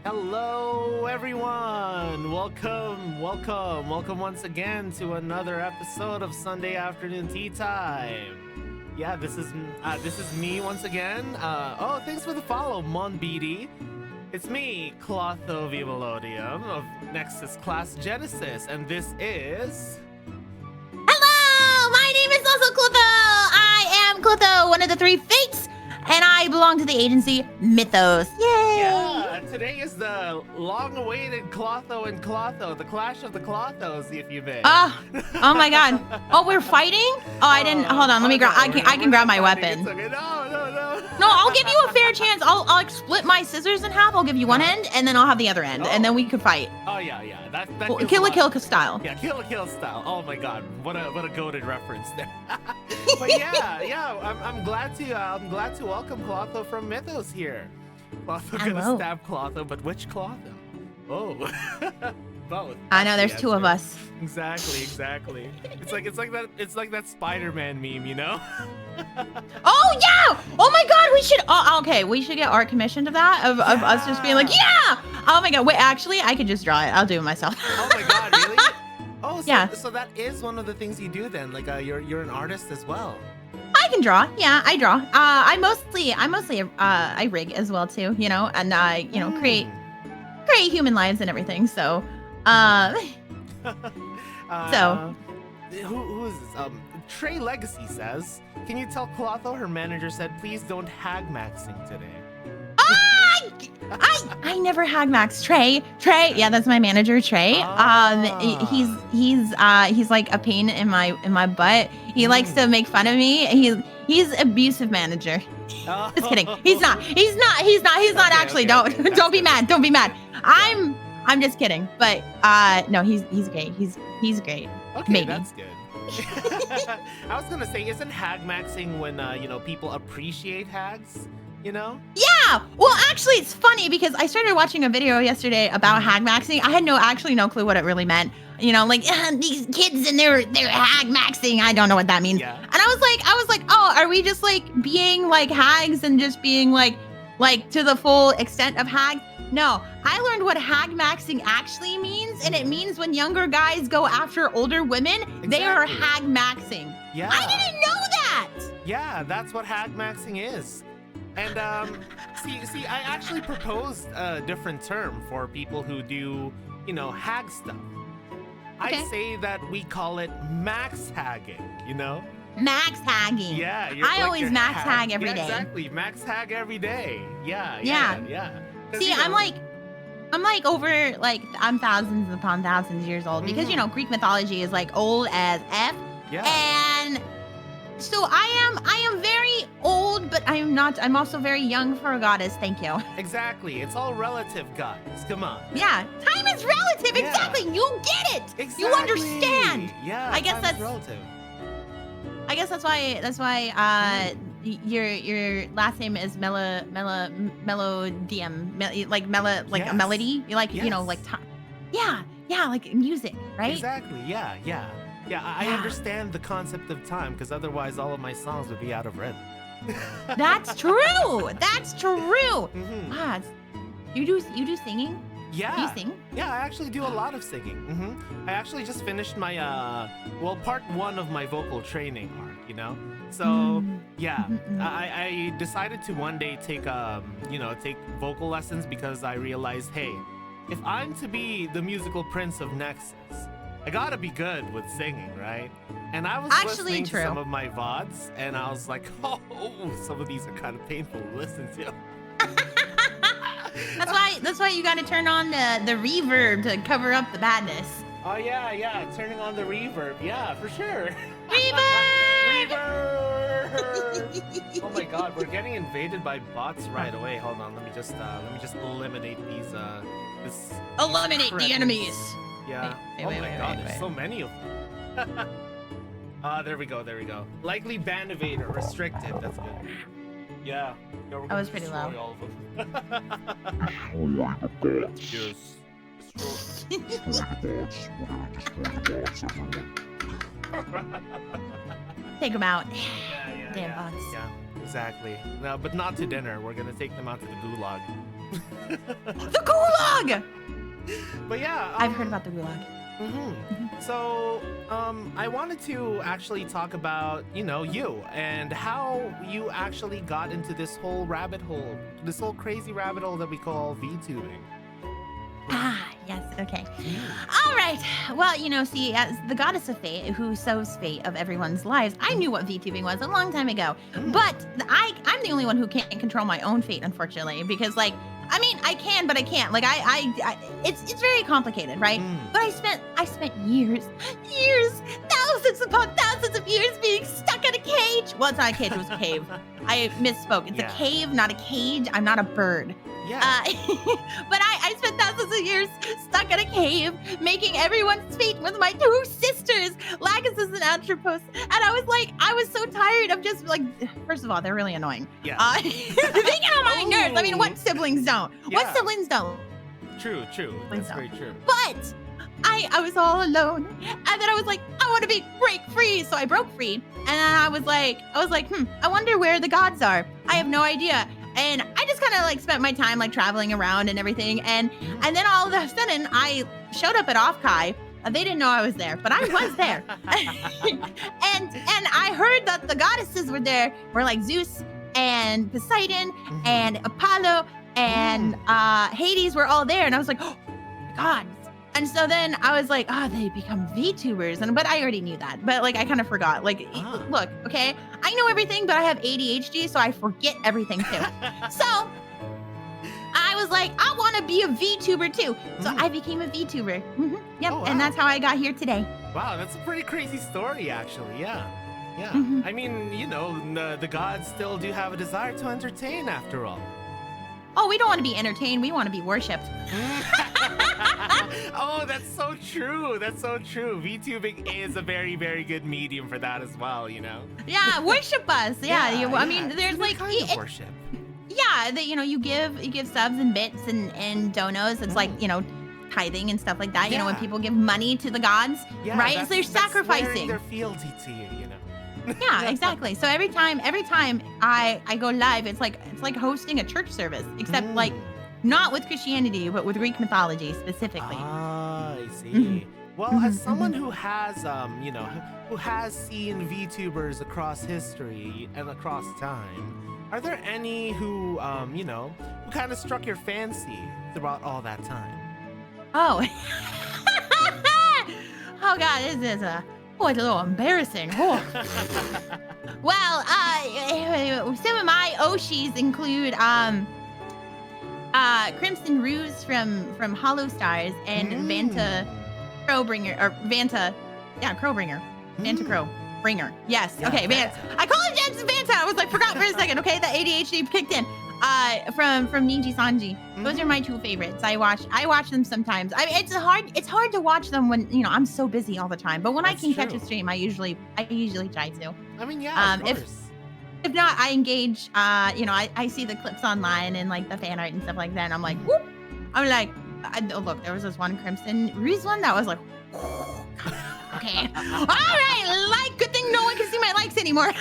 Hello, everyone. Welcome once again to another episode of Sunday Afternoon Tea Time. Yeah, this is me once again. Thanks for the follow, Monbidi. It's me, Clotho Vivalodium of Nexus Class Genesis, and this is. Hello, my name is also Clotho. I am Clotho, one of the three fates, and I belong to the agency Mythos. Yay! Yeah, today is the long-awaited Clotho and Clotho, the clash of the Clothos, if you may. Oh my God! Oh, we're fighting? Oh, I didn't. Hold on, let me grab. I can grab my weapon. It's okay. No. No, I'll give you a fair chance. I'll like split my scissors in half. I'll give you one end, and then I'll have the other end, and then we could fight. Oh yeah. That Kill style. Yeah, kill style. Oh my God, what a goated reference there. But yeah, I'm glad to welcome Clotho from Mythos here. Clotho gonna stab Clotho, but which Clotho? Oh, both. I know there's two of us. Exactly. It's like that Spider-Man meme, you know? Oh yeah! Oh my God, we should. Oh, okay, we should get art commissioned of that of us just being like, yeah. Oh my God, wait, actually, I could just draw it. I'll do it myself. Oh my God, really? Oh, so, yeah. So that is one of the things you do then. Like, you're an artist as well. I can draw. Yeah, I draw. I mostly rig as well too. You know, and create human lives and everything. So, who is this? Trey Legacy says, can you tell Clotho her manager said please don't hag maxing today? I never hag max. Trey, yeah, that's my manager, Trey. He's like a pain in my butt. He likes to make fun of me. He's abusive manager. Just kidding. He's not Okay, actually. okay. Don't be mad. I'm just kidding. But no, he's great. He's great. Okay, maybe. That's good. I was gonna say, isn't hag maxing when people appreciate hags? You know? Yeah. Well, actually, it's funny because I started watching a video yesterday about hag maxing. I had no clue what it really meant. You know, like these kids and they're hag maxing. I don't know what that means. Yeah. And I was like, oh, are we just like being like hags and just being like to the full extent of hags? No, I learned what hag maxing actually means, and it means when younger guys go after older women, they are hag maxing. Yeah. I didn't know that. Yeah, that's what hag maxing is. And see, I actually proposed a different term for people who do, hag stuff. Okay. I say that we call it max hagging, you know? Max hagging. Yeah. I always max hag every day. Exactly, max hag every day. Yeah. See, I'm over, I'm thousands upon thousands years old because, Greek mythology is like old as F. Yeah. And so I am very old, but I'm also very young for a goddess. Thank you. Exactly. It's all relative, guys. Come on. Yeah. Time is relative. Yeah. Exactly. You get it. Exactly. You understand. Yeah. I guess that's relative. I guess that's why your last name is Melodium, like a melody. You like, like time. Yeah, like music, right? Exactly. Yeah. I understand the concept of time because otherwise all of my songs would be out of rhythm. That's true. Mm-hmm. Wow. You do singing? Yeah. Do you sing? Yeah, I actually do a lot of singing. Mm-hmm. I actually just finished my part 1 of my vocal training arc, So yeah, I decided to one day take take vocal lessons because I realized, hey, if I'm to be the musical prince of Nexus, I gotta be good with singing, right? And I was listening to some of my VODs, and I was like, oh, some of these are kind of painful to listen to. That's why you gotta turn on the reverb to cover up the badness. Oh yeah, turning on the reverb, yeah, for sure. Reverb! Oh my God, we're getting invaded by bots right away. Hold on, let me just eliminate these. Eliminate the enemies. Yeah. Wait, there's so many of them. There we go. Likely ban evader, restricted. That's good. Yeah. No, that was pretty low. All of them. Yes. Take them out. Yeah. Damn bots. Yeah, exactly. No, but not to dinner. We're gonna take them out to the gulag. The gulag! But yeah, I've heard about the gulag. So, I wanted to actually talk about, you and how you actually got into this whole rabbit hole, this whole crazy rabbit hole that we call VTubing. Ah, yes, okay. All right. Well, see, as the goddess of fate who sows fate of everyone's lives, I knew what VTubing was a long time ago. But I'm the only one who can't control my own fate, unfortunately, because I mean, I can, but I can't. Like, it's very complicated, right? But I spent years, thousands upon thousands of years being stuck in a cage. Well, it's not a cage, it was a cave. I misspoke. It's a cave, not a cage. I'm not a bird. Yeah. But I spent thousands of years stuck in a cave, making everyone's fate with my two sisters, Lagus and Atropos. And I was so tired of just first of all, they're really annoying. Yeah. They get on my nerves. I mean, what siblings don't? Yeah. What siblings don't? True. That's very true. But I was all alone. And then I was like, I want to break free. So I broke free. And then I was like, I wonder where the gods are. I have no idea. And I just kind of spent my time traveling around and everything. And then all of a sudden I showed up at Offkai. They didn't know I was there, but I was there. and I heard that the goddesses were there, were Zeus and Poseidon and Apollo and Hades were all there. And I was like, oh my God. And so then I was like, oh, they become VTubers. But I already knew that. But I kind of forgot. Look, okay, I know everything, but I have ADHD, so I forget everything too. So I was like, I want to be a VTuber too. So I became a VTuber. Yep. Oh, wow. And that's how I got here today. Wow, that's a pretty crazy story, actually. Yeah. I mean, the gods still do have a desire to entertain after all. Oh, we don't want to be entertained. We want to be worshipped. Oh, that's so true. VTubing is a very, very good medium for that as well, Yeah, worship us. Yeah, I mean, there's kind of worship. Yeah, you give subs and bits and donos. It's tithing and stuff like that. You know, when people give money to the gods, right? So they're sacrificing their fealty to you. Yeah, exactly. So every time I go live, it's like hosting a church service, except not with Christianity, but with Greek mythology specifically. Ah, I see. Well, as someone who has who has seen VTubers across history and across time, are there any who who kind of struck your fancy throughout all that time? Oh. Oh God, this is it's a little embarrassing. Oh. Well, some of my Oshis include Crimson Ruse from Hollow Stars and Vanta Crowbringer Crowbringer. Vanta Crowbringer. Yes. Okay, Vanta. I call him Vanta. I was forgot for a second. Okay, the ADHD kicked in. From Niji Sanji. Those are my two favorites. I watch them sometimes. I mean, it's hard to watch them when I'm so busy all the time. But when I can catch a stream, I usually try to. I mean, yeah, of course. If not, I engage. I see the clips online and the fan art and stuff like that. And I'm like, whoop. I'm like, look, there was this one Crimson Reese one that was like, okay, all right, good thing no one can see my likes anymore.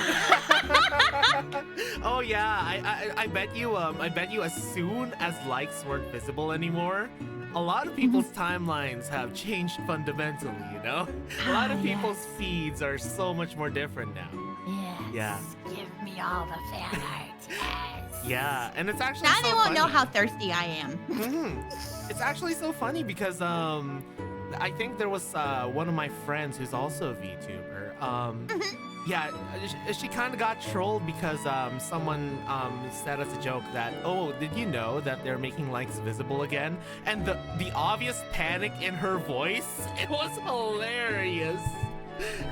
Oh yeah, I bet you as soon as likes weren't visible anymore, a lot of people's timelines have changed fundamentally, A lot of people's feeds are so much more different now. Yes. Yeah. Give me all the fan art. Yes. Yeah, and it's actually now they won't know how thirsty I am. It's actually so funny because I think there was one of my friends who's also a VTuber. Yeah, she kind of got trolled because someone said as a joke that, oh, did you know that they're making likes visible again? And the obvious panic in her voice, it was hilarious.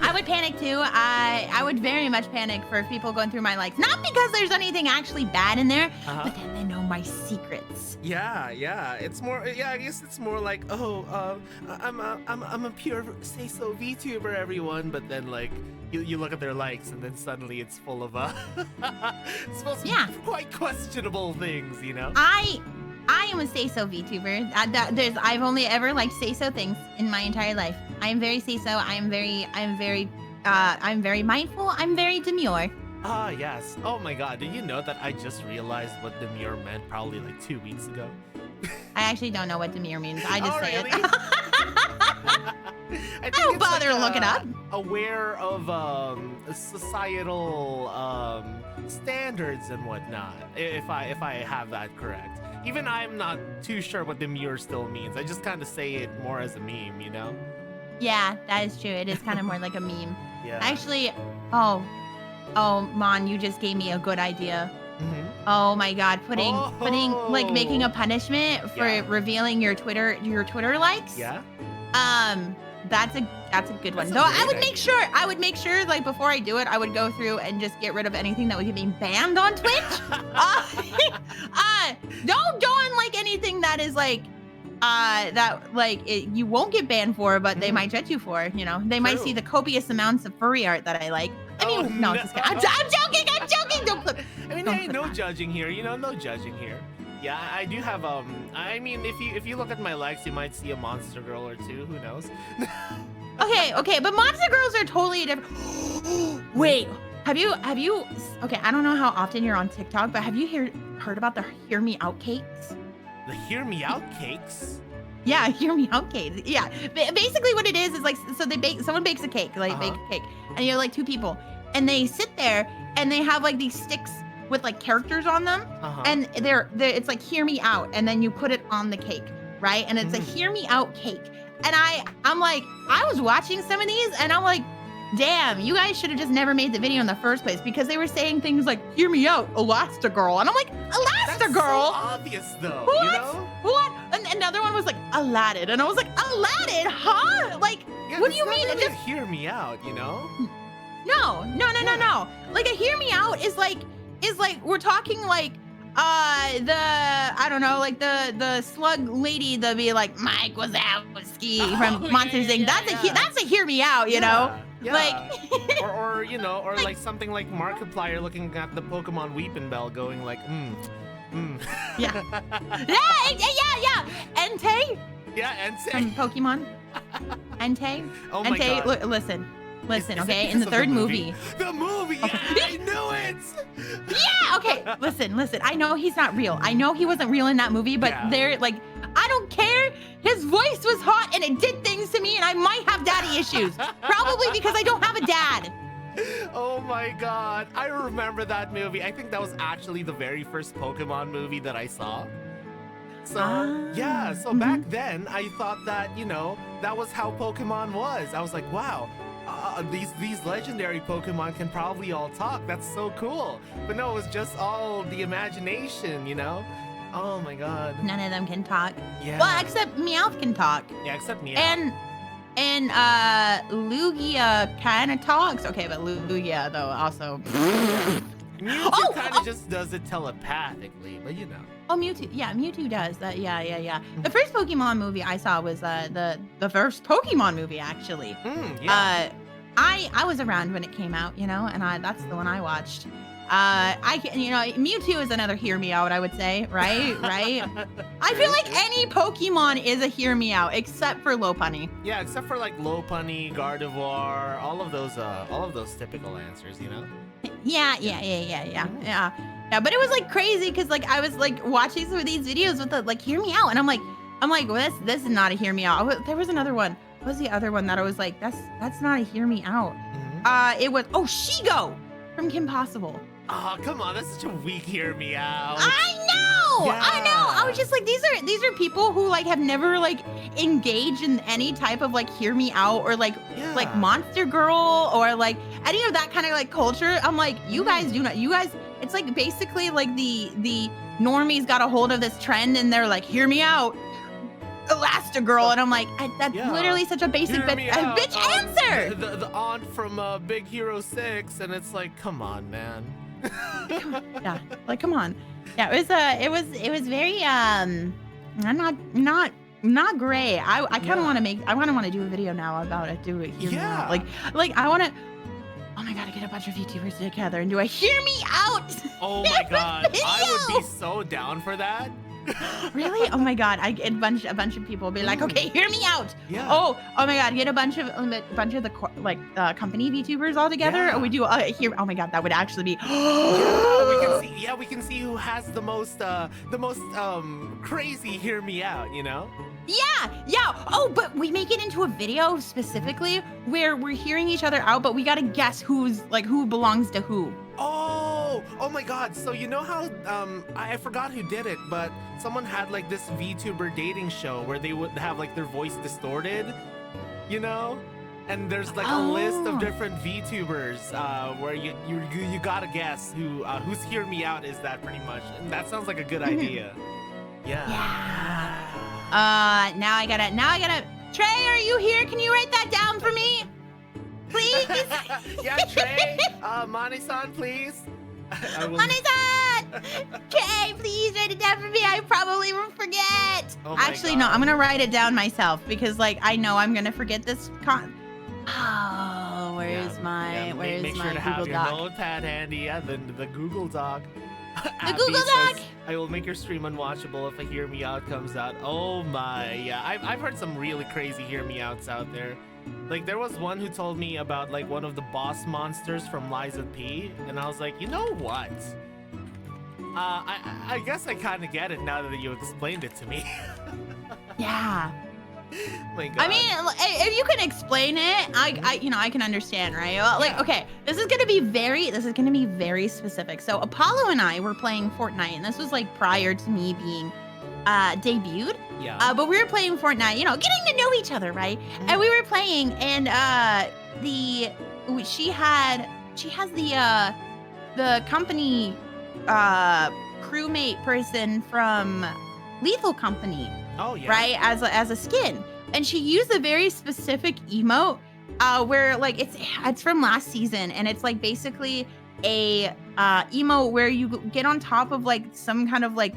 I would panic too. I would very much panic for people going through my likes. Not because there's anything actually bad in there, but then they know my secrets. Yeah. It's more. Yeah, I guess it's more like, oh, I'm a pure say-so VTuber, everyone. But then you look at their likes, and then suddenly it's full of it's supposed to be quite questionable things, I am a say-so VTuber. I've only ever liked say-so things in my entire life. I am very say-so. I'm very mindful. I'm very demure. Ah, yes. Oh my god, did you know that I just realized what demure meant probably like 2 weeks ago? I actually don't know what demure means. I just Oh, say really? it. I don't bother to look it up. Aware of societal standards and whatnot, if I have that correct. Even I'm not too sure what demure still means. I just kind of say it more as a meme, you know? Yeah, that is true. It is kind of more like a meme. Yeah. Actually, oh, Mon, you just gave me a good idea. Mhm. Oh my God, putting like making a punishment for Yeah. revealing your Twitter likes. Yeah. That's a good one. That's a Though I great would make sure like before I do it, I would go through and just get rid of anything that would get me banned on Twitch. Don't go on like anything that is like that like you won't get banned for, but they might judge you for. You know, they might see the copious amounts of furry art that I like. I mean, no, just kidding. I'm joking. Don't clip. I mean, hey, no judging here. You know, no judging here. Yeah, I do have I mean, if you look at my likes, you might see a monster girl or two. Who knows? Okay, but monster girls are totally different. Wait, have you? Okay, I don't know how often you're on TikTok, but have you heard about the Hear Me Out cakes? The Hear Me Out cakes? Yeah, Hear Me Out cakes. Yeah, basically what it is like, so someone bakes a cake, like bake a cake, and you're like two people, and they sit there and they have like these sticks with like characters on them, and they're it's like Hear Me Out, and then you put it on the cake, right? And it's a Hear Me Out cake. And I'm like, I was watching some of these and I'm like, damn, you guys should have just never made the video in the first place, because they were saying things like, hear me out, Elastigirl. And I'm like, Elastigirl? That's so obvious though, what? You know? What? And another one was like, Aladdin. And I was like, Aladdin, huh? Like, Yeah, what do you mean? Really It just Hear Me Out, you know? No. Like a hear me out is like we're talking like I don't know, like the slug lady, the be like Mike Wazowski from Monsters Inc. That's a hear me out, you know? Yeah. Like or you know, or like something like Markiplier looking at the Pokemon Weepin' Bell going like, Yeah. Yeah. Entei? Yeah, Entei. From Pokemon. Entei? Oh my Entei, god. Listen, Is it okay? because In the of third movie. The movie! Okay. Yeah, I knew it! Yeah, okay. Listen. I know he's not real. I know he wasn't real in that movie, but they're like, I don't care. His voice was hot and it did things to me, and I might have daddy issues. Probably because I don't have a dad. Oh my god. I remember that movie. I think that was actually the very first Pokemon movie that I saw. So, yeah. So back then, I thought that, you know, that was how Pokemon was. I was like, wow. These legendary Pokemon can probably all talk. That's so cool. But no, it was just all the imagination, you know? Oh my god. None of them can talk. Yeah. Well, except Meowth can talk. Yeah, except Meowth. And Lugia kind of talks. Okay, but Lugia though also. Mewtwo kind of just does it telepathically, but you know. Oh, Mewtwo. Yeah, Mewtwo does that. Yeah. The first Pokemon movie I saw was the first Pokemon movie actually. Yeah. I was around when it came out, you know, and that's the one I watched. Mewtwo is another hear me out, I would say, right? I feel like any Pokemon is a hear me out except for Lopunny. Yeah, except for like Lopunny, Gardevoir, all of those typical answers, you know. Yeah. But it was like crazy because like I was like watching some of these videos with the like hear me out, and I'm like, well, this is not a hear me out. There was another one. What was the other one that I was like, that's not a hear me out? It was Shigo from Kim Possible. Oh, come on, that's such a weak hear me out. I know. I was just like, these are people who like have never like engaged in any type of like hear me out or like Monster Girl or like any of that kind of like culture. I'm like, you guys do not. You guys, it's like basically like the normies got a hold of this trend and they're like, hear me out, Elastigirl, and I'm like, that's literally such a basic bitch answer. The aunt from Big Hero 6, and it's like, come on, man. Come on. Yeah, it was very not great. I kind of want to do a video now about it. Do it here. Yeah. Like I want to. Oh my god, I get a bunch of YouTubers together and do a hear me out. Oh my god, I would be so down for that. Really? Oh my God! I get a bunch of people be like, okay, hear me out. Yeah. Oh my God! Get a bunch of the company VTubers all together. Yeah. We do here. Oh my God, that would actually be. Yeah, we can see who has the most crazy hear me out, you know? Yeah. Oh, but we make it into a video specifically where we're hearing each other out, but we gotta guess who belongs to who. Oh my God. So you know how I forgot who did it, but someone had like this VTuber dating show where they would have like their voice distorted, you know? And there's like a list of different VTubers where you gotta guess who's hear me out is that pretty much. And that sounds like a good idea. Yeah. Now I gotta. Trey, are you here? Can you write that down for me, please? Yeah, Trey. Mane-san, please. Mane-san! Trey, please write it down for me. I probably will forget. Oh Actually, no, I'm gonna write it down myself because, like, I know I'm gonna forget this. Where's my make sure to Google have your Doc? notepad handy. Yeah, the Google Doc. The Google Doc. I will make your stream unwatchable if a hear me out comes out. Oh my, yeah. I've heard some really crazy hear me outs out there. Like there was one who told me about like one of the boss monsters from Liza P, and I was like, you know what? I guess I kind of get it now that you explained it to me. Yeah. My God. I mean, if you can explain it, I can understand, right? Well, like, okay, this is gonna be very specific. So Apollo and I were playing Fortnite, and this was like prior to me being debuted. Yeah. But we were playing Fortnite, you know, getting to know each other, right? And we were playing, and she has the company crewmate person from Lethal Company. Oh yeah. Right, as a skin, and she used a very specific emote where like it's from last season, and it's like basically a emote where you get on top of like some kind of like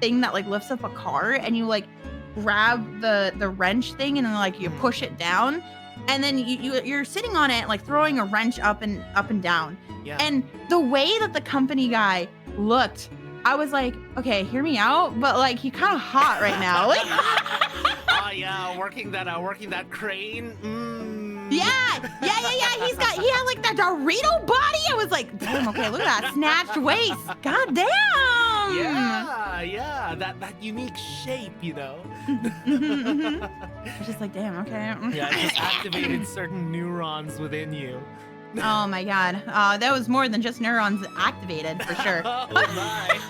thing that like lifts up a car, and you like grab the wrench thing, and then like you push it down, and then you're sitting on it like throwing a wrench up and down. Yeah. And the way that the company guy looked, I was like, okay, hear me out, but like he kind of hot right now. Like, oh yeah, working that crane. yeah. He had like that Dorito body. I was like, damn, okay, look at that snatched waist. God damn. Yeah, that unique shape, you know. I was just like, damn, okay. Yeah, it just activated certain neurons within you. Oh my God. That was more than just neurons activated for sure. Oh my.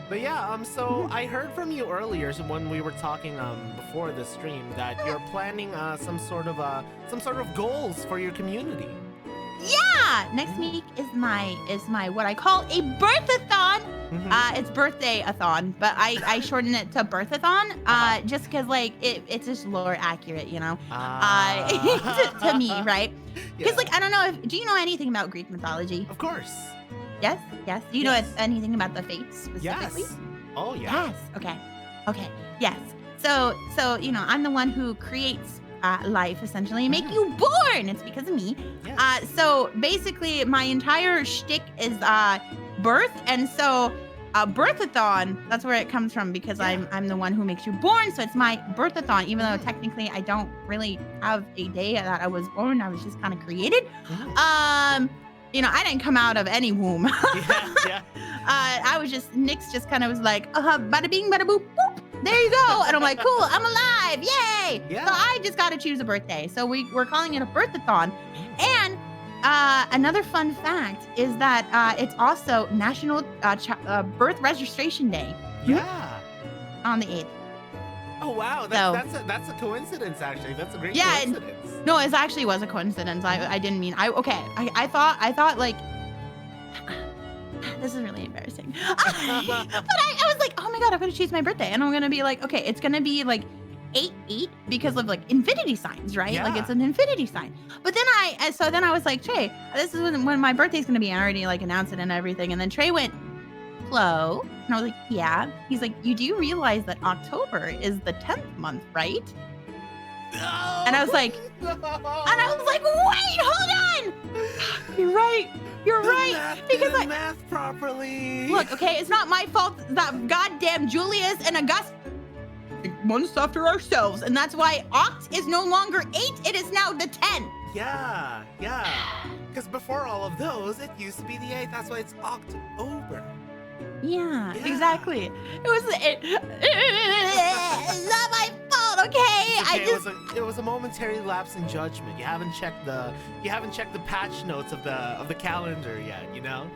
But yeah, so I heard from you earlier when we were talking before the stream that you're planning some sort of goals for your community. Yeah, next week is my what I call a birthathon. It's birthday-a-thon, but I shorten it to birthathon just because like it's just lore accurate, you know, to me, right? Because like I don't know do you know anything about Greek mythology? Of course. Yes. Do you know anything about the fates specifically? Yes. Oh yeah. Yes. Okay. Yes. So you know I'm the one who creates life essentially, make you born. It's because of me. Yes. So basically, my entire shtick is birth, and so birthathon. That's where it comes from because I'm the one who makes you born. So it's my birthathon, even though technically I don't really have a day that I was born. I was just kind of created. You know, I didn't come out of any womb. Yeah. I was just Nyx just kind of was like, bada bing, bada boop, boop. There you go. And I'm like, cool, I'm alive. Yay. Yeah. So I just got to choose a birthday. So we're calling it a birthathon. And another fun fact is that it's also National Birth Registration Day. Yeah. On the 8th. Oh wow, that's a coincidence actually. That's a great coincidence. No, it actually was a coincidence. I didn't mean I thought like this is really embarrassing. But I was like, oh my God, I'm gonna choose my birthday, and I'm gonna be like, okay, it's gonna be like 8-8 because of like infinity signs, right? Yeah. Like it's an infinity sign. But then I was like, Trey, this is when my birthday's gonna be. I already like announced it and everything. And then Trey went, Chloe, and I was like, yeah. He's like, you do realize that October is the 10th month, right? No. And I was like, wait, hold on. You're right. You're The right. math Because didn't math properly. look, okay, it's not my fault that goddamn Julius and August months after ourselves, and that's why oct is no longer 8, it is now the 10. Yeah. Because before all of those, it used to be the 8th. That's why it's October. Yeah, Yeah. exactly. It's not my fault, okay? It's okay, it was a momentary lapse in judgment. You haven't checked the patch notes of the calendar yet, you know?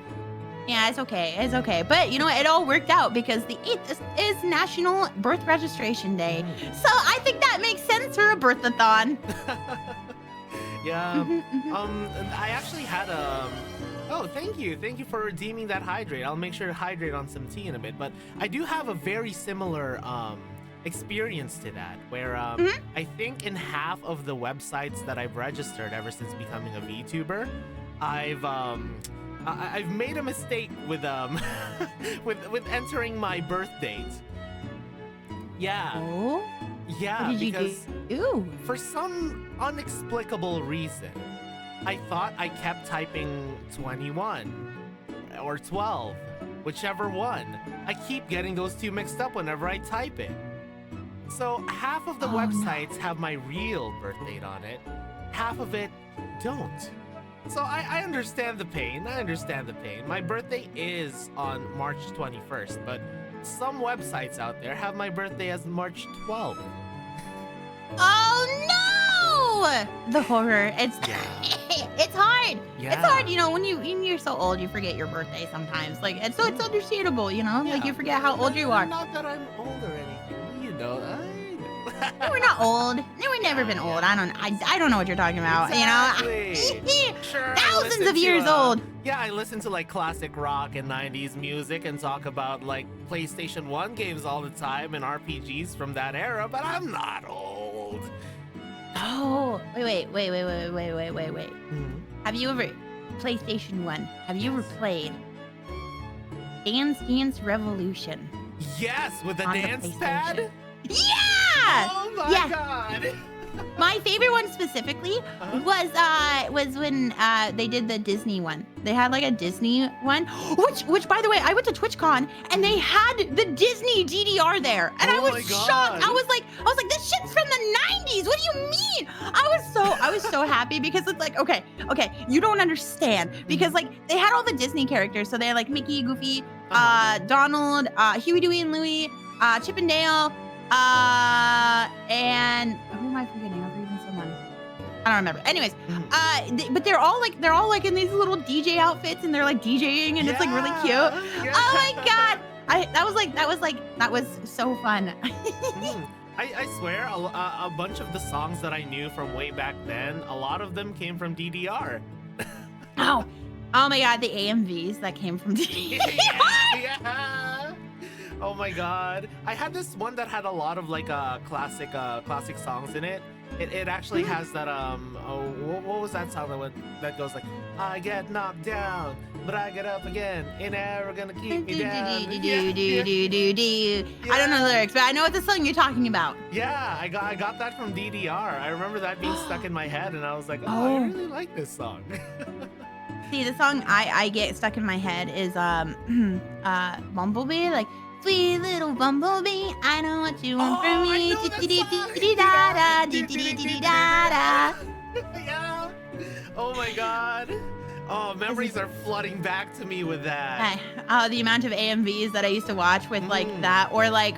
Yeah, it's okay. But you know what? It all worked out because the 8th is National Birth Registration Day. So I think that makes sense for a birthathon. Yeah. I actually had oh, thank you for redeeming that hydrate. I'll make sure to hydrate on some tea in a bit. But I do have a very similar experience to that, where I think in half of the websites that I've registered ever since becoming a VTuber, I've made a mistake with with entering my birth date. Yeah. Oh? Yeah, What did because you do? for some inexplicable reason, I thought I kept typing 21 or 12, whichever one. I keep getting those two mixed up whenever I type it. So half of the websites have my real birth date on it, half of it don't. So I understand the pain. My birthday is on March 21st, but some websites out there have my birthday as March 12th. Oh no! The horror. It's it's hard. Yeah. It's hard, you know, when you're so old, you forget your birthday sometimes. Like, and so it's understandable, you know, like you forget how old you are. Not that I'm old or anything, you know. No, we're not old. No, we've never been old. I don't know what you're talking about. Exactly. You know, Sure, thousands of years old. Yeah, I listen to like classic rock and 90s music and talk about like PlayStation 1 games all the time and RPGs from that era, but I'm not old. Oh, wait. Have you ever PlayStation 1? Have you ever played Dance Dance Revolution? Yes, with the on the dance PlayStation? pad? Yeah! Oh my Yeah. god. My favorite one specifically was when they did the Disney one. They had like a Disney one, which by the way, I went to TwitchCon and they had the Disney DDR there, and I Oh was my shocked. God. I was like, this shit's from the 90s. What do you mean? I was so happy because it's like, okay, you don't understand because like they had all the Disney characters, so they had like Mickey, Goofy, Donald, Huey, Dewey, and Louie, Chip and Dale. And who am I forgetting? I'm forgetting someone. I don't remember. Anyways, but they're all like in these little DJ outfits, and they're like DJing, and it's like really cute. Yeah. Oh my god! That was so fun. I swear, a bunch of the songs that I knew from way back then, a lot of them came from DDR. Oh my god, the AMVs that came from DDR. Yeah. Oh my god. I had this one that had a lot of like classic songs in it. It actually has that what was that song that goes like, I get knocked down, but I get up again. Ain't ever gonna keep me down. I don't know the lyrics, but I know what the song you're talking about. Yeah, I got that from DDR. I remember that being stuck in my head, and I was like, I really like this song. See, the song I get stuck in my head is Bumblebee, like, sweet little bumblebee, I know what you want from me. Yeah. Oh my god. Oh, memories are flooding back to me with that. The amount of AMVs that I used to watch with like that, or like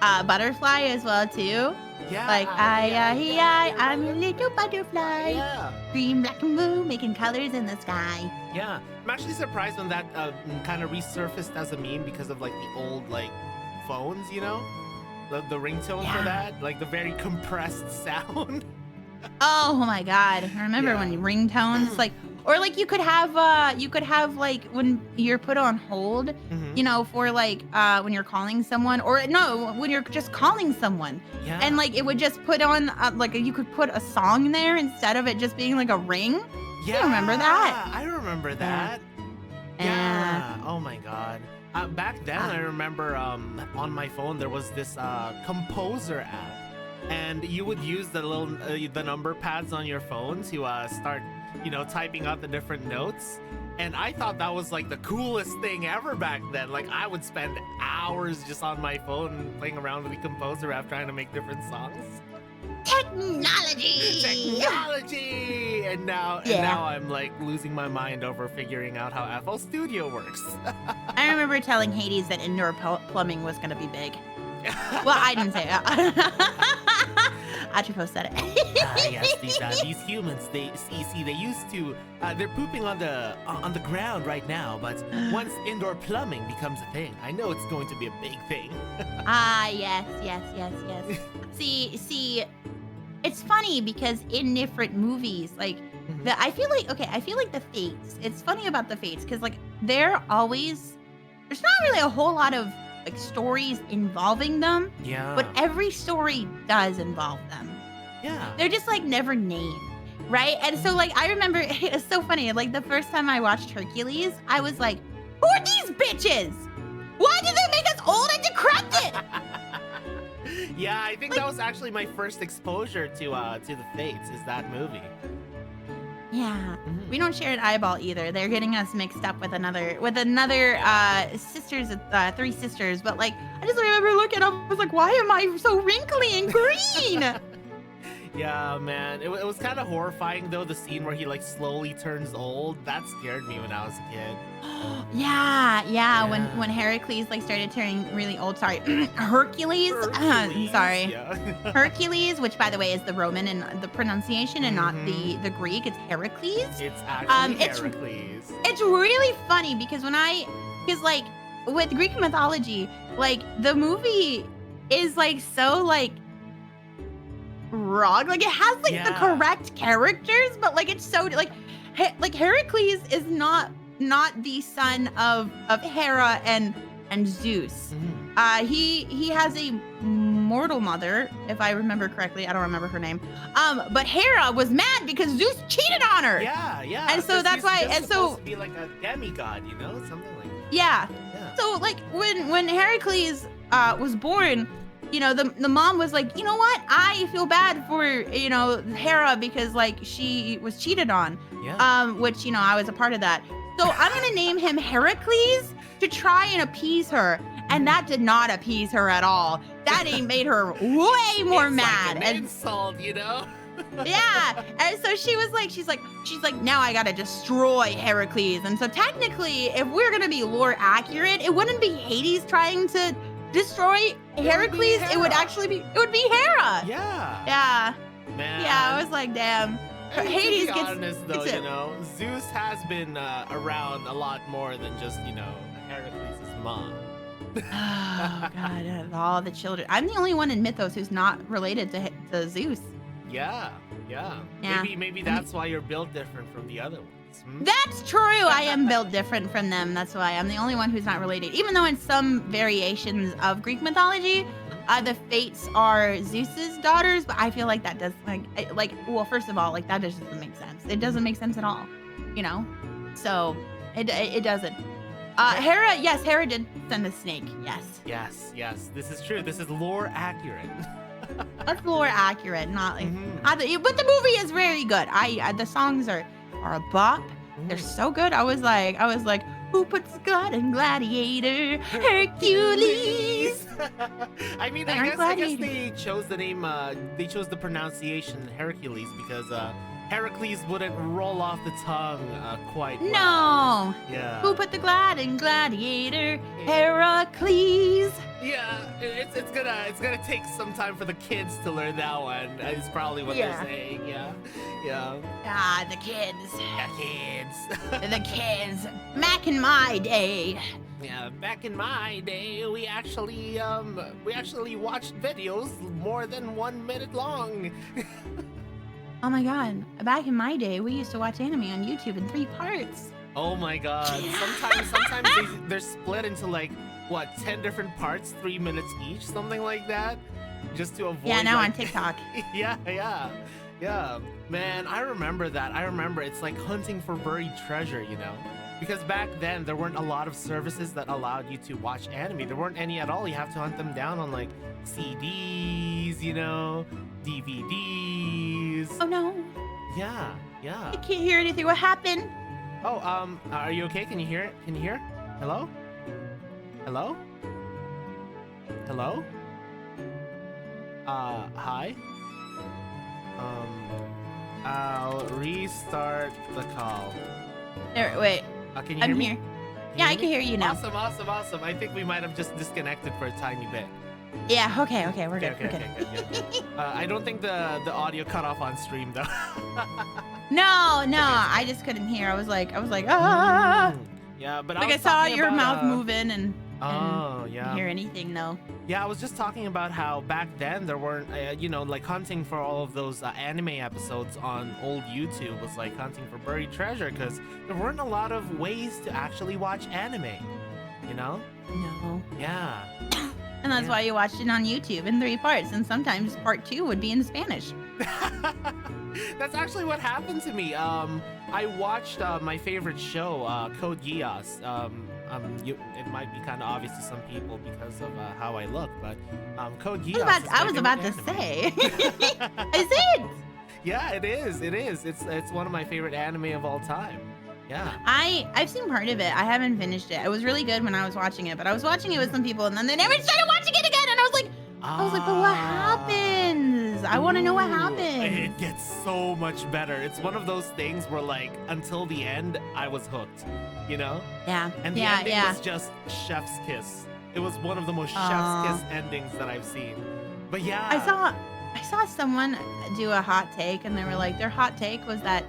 Butterfly as well too. Yeah. Like I'm a little butterfly. Yeah. Green, black, and blue, making colors in the sky. Yeah. I'm actually surprised when that kind of resurfaced as a meme because of like the old like phones, you know? The ringtone for that, like the very compressed sound. Oh my god. I remember when ringtones like, or like you could have like when you're put on hold, you know, for like when you're calling someone, or no, when you're just calling someone. Yeah. And like it would just put on like you could put a song there instead of it just being like a ring. Yeah. You remember that? I remember that. Yeah. Oh my god. Back then, I remember on my phone there was this composer app, and you would use the little the number pads on your phone to start typing out the different notes. And I thought that was like the coolest thing ever back then. Like I would spend hours just on my phone playing around with the composer app trying to make different songs. Technology. Technology. And now I'm like losing my mind over figuring out how FL Studio works. I remember telling Hades that indoor plumbing was going to be big. Well, I didn't say it. Atropos said it. Yes, these humans, they used to, they're pooping on the ground right now, but once indoor plumbing becomes a thing, I know it's going to be a big thing. Yes. See, it's funny because in different movies, like, I feel like the Fates, it's funny about the Fates, because, like, there's not really a whole lot of, like, stories involving them. Yeah. But every story does involve them. Yeah. They're just, like, never named, right? And so, like, I remember, it's so funny, like, the first time I watched Hercules, I was like, who are these bitches? Why do they make us old and decrepit? Yeah, I think that was actually my first exposure to the Fates, is that movie. Yeah, we don't share an eyeball either. They're getting us mixed up with another sisters, three sisters. But like, I just remember looking up, I was like, why am I so wrinkly and green? Yeah, man, it was kind of horrifying though. The scene where he like slowly turns old, that scared me when I was a kid. Yeah. When Heracles like started turning really old. Sorry, Hercules. Sorry, yeah. Hercules, which by the way is the Roman and the pronunciation and not the Greek. It's Heracles. It's actually Heracles. It's really funny because like with Greek mythology, like the movie is like so like wrong. Like it has like the correct characters, but like it's so like Heracles is not the son of Hera and Zeus. He has a mortal mother, if I remember correctly. I don't remember her name. But Hera was mad because Zeus cheated on her. Yeah. And so that's why. And so to be like a demigod, something like that. Yeah. So like when Heracles was born, the mom was like, you know what? I feel bad for, Hera because like she was cheated on. Yeah. Which, I was a part of that. So I'm going to name him Heracles to try and appease her. And that did not appease her at all. That made her way more mad. Like an insult, Yeah. And so she's like, now I gotta destroy Heracles. And so technically, if we're gonna be lore accurate, it wouldn't be Hades trying to destroy Heracles. It would be Hera. Yeah. Man. Yeah, I was like, damn. Hades to be honest, though, Zeus has been around a lot more than just, Heracles' mom. Oh God, of all the children, I'm the only one in Mythos who's not related to Zeus. Yeah. Maybe that's why you're built different from the other ones. That's true. I am built different from them. That's why I'm the only one who's not related. Even though in some variations of Greek mythology, the Fates are Zeus's daughters, but I feel like that does well, first of all, like that just doesn't make sense. It doesn't make sense at all, So it doesn't. Hera did send a snake. Yes. This is true. This is lore accurate. That's lore accurate, not like. But the movie is very good. The songs are a bop. They're so good. I was like, who puts God in Gladiator? Hercules. I mean, I guess they chose the name. They chose the pronunciation Hercules because Heracles wouldn't roll off the tongue quite well. No. Yeah. Who put the glad in Gladiator? Heracles. Yeah, it's gonna take some time for the kids to learn that one. Is probably what they're saying. Yeah. The kids. The kids. The kids. Back in my day. Yeah, back in my day, we actually watched videos more than 1 minute long. Oh my God! Back in my day, we used to watch anime on YouTube in 3 parts. Oh my God! Sometimes they're split into like 10 different parts, 3 minutes each, something like that, just to avoid. Yeah, now on TikTok. Yeah. Man, I remember that. It's like hunting for buried treasure, because back then there weren't a lot of services that allowed you to watch anime. There weren't any at all. You have to hunt them down on like CDs, DVDs. Oh no. Yeah. Yeah. I can't hear anything. What happened? Oh, are you okay? Can you hear it? Can you hear? Hello? Hello? Hello? Hi? I'll restart the call. There, wait. Can you I'm hear me? here. Yeah, I can hear you now. Awesome. I think we might have just disconnected for a tiny bit. Yeah, okay, we're good. Good. I don't think the audio cut off on stream though. No, I just couldn't hear. I was like, ah. Yeah, but Like I saw your mouth moving and yeah. didn't hear anything though. Yeah, I was just talking about how back then there weren't, like hunting for all of those anime episodes on old YouTube was like hunting for buried treasure because there weren't a lot of ways to actually watch anime, you know? No. Yeah. And that's why you watched it on YouTube in 3 parts, and sometimes part 2 would be in Spanish. That's actually what happened to me. I watched my favorite show, Code Geass. It might be kind of obvious to some people because of how I look, but Code Geass. I was about to say. Is it? Yeah, it is. It's one of my favorite anime of all time. Yeah. I've seen part of it. I haven't finished it. It was really good when I was watching it, but I was watching it with some people, and then they never started watching it again, and I was like, but what happens? I want to know what happens. It gets so much better. It's one of those things where, like, until the end, I was hooked, you know? Yeah. And the ending was just chef's kiss. It was one of the most chef's kiss endings that I've seen. But yeah. I saw someone do a hot take, and they were like, their hot take was that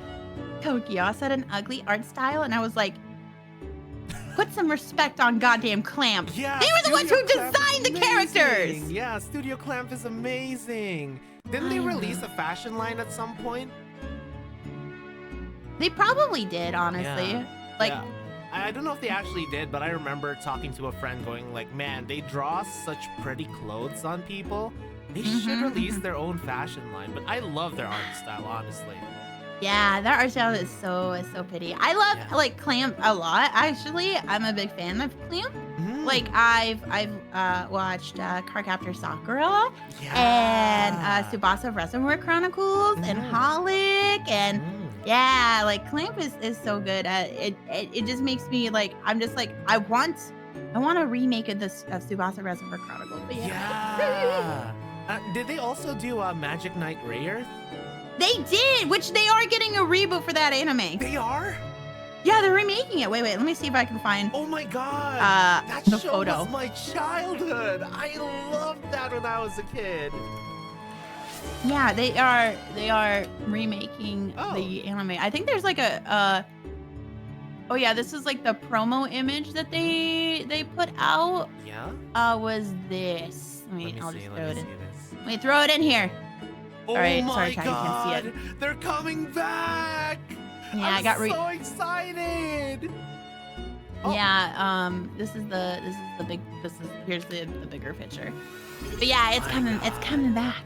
Code Geass had an ugly art style, and I was like, put some respect on goddamn Clamp. Yeah, they were the ones who designed the characters. Yeah, Studio Clamp is amazing. Didn't they release a fashion line at some point? They probably did, honestly. Yeah. I don't know if they actually did, but I remember talking to a friend going like, man, they draw such pretty clothes on people. They should release their own fashion line. But I love their art style, honestly. Yeah, that art style is so pretty. I love like Clamp a lot. Actually, I'm a big fan of Clamp. Like I've watched Cardcaptor Sakura and Tsubasa Reservoir Chronicles and Holic and like Clamp is so good. It just makes me like I'm just like I want a remake of this of Tsubasa Reservoir Chronicles. But did they also do Magic Knight Rayearth? They did, which they are getting a reboot for that anime. They are? Yeah, they're remaking it. Wait, let me see if I can find. Oh my god! That the show photo. was my childhood. I loved that when I was a kid. Yeah, they are remaking the anime. I think there's like a. Oh yeah, this is like the promo image that they put out. Yeah. Was this? I'll just throw it in. Let me throw it in here. Oh Sorry, my Ty, god! you can't see it. They're coming back! Yeah, I'm I got so excited. Yeah, this is the big. Here's the bigger picture. But yeah, it's coming back.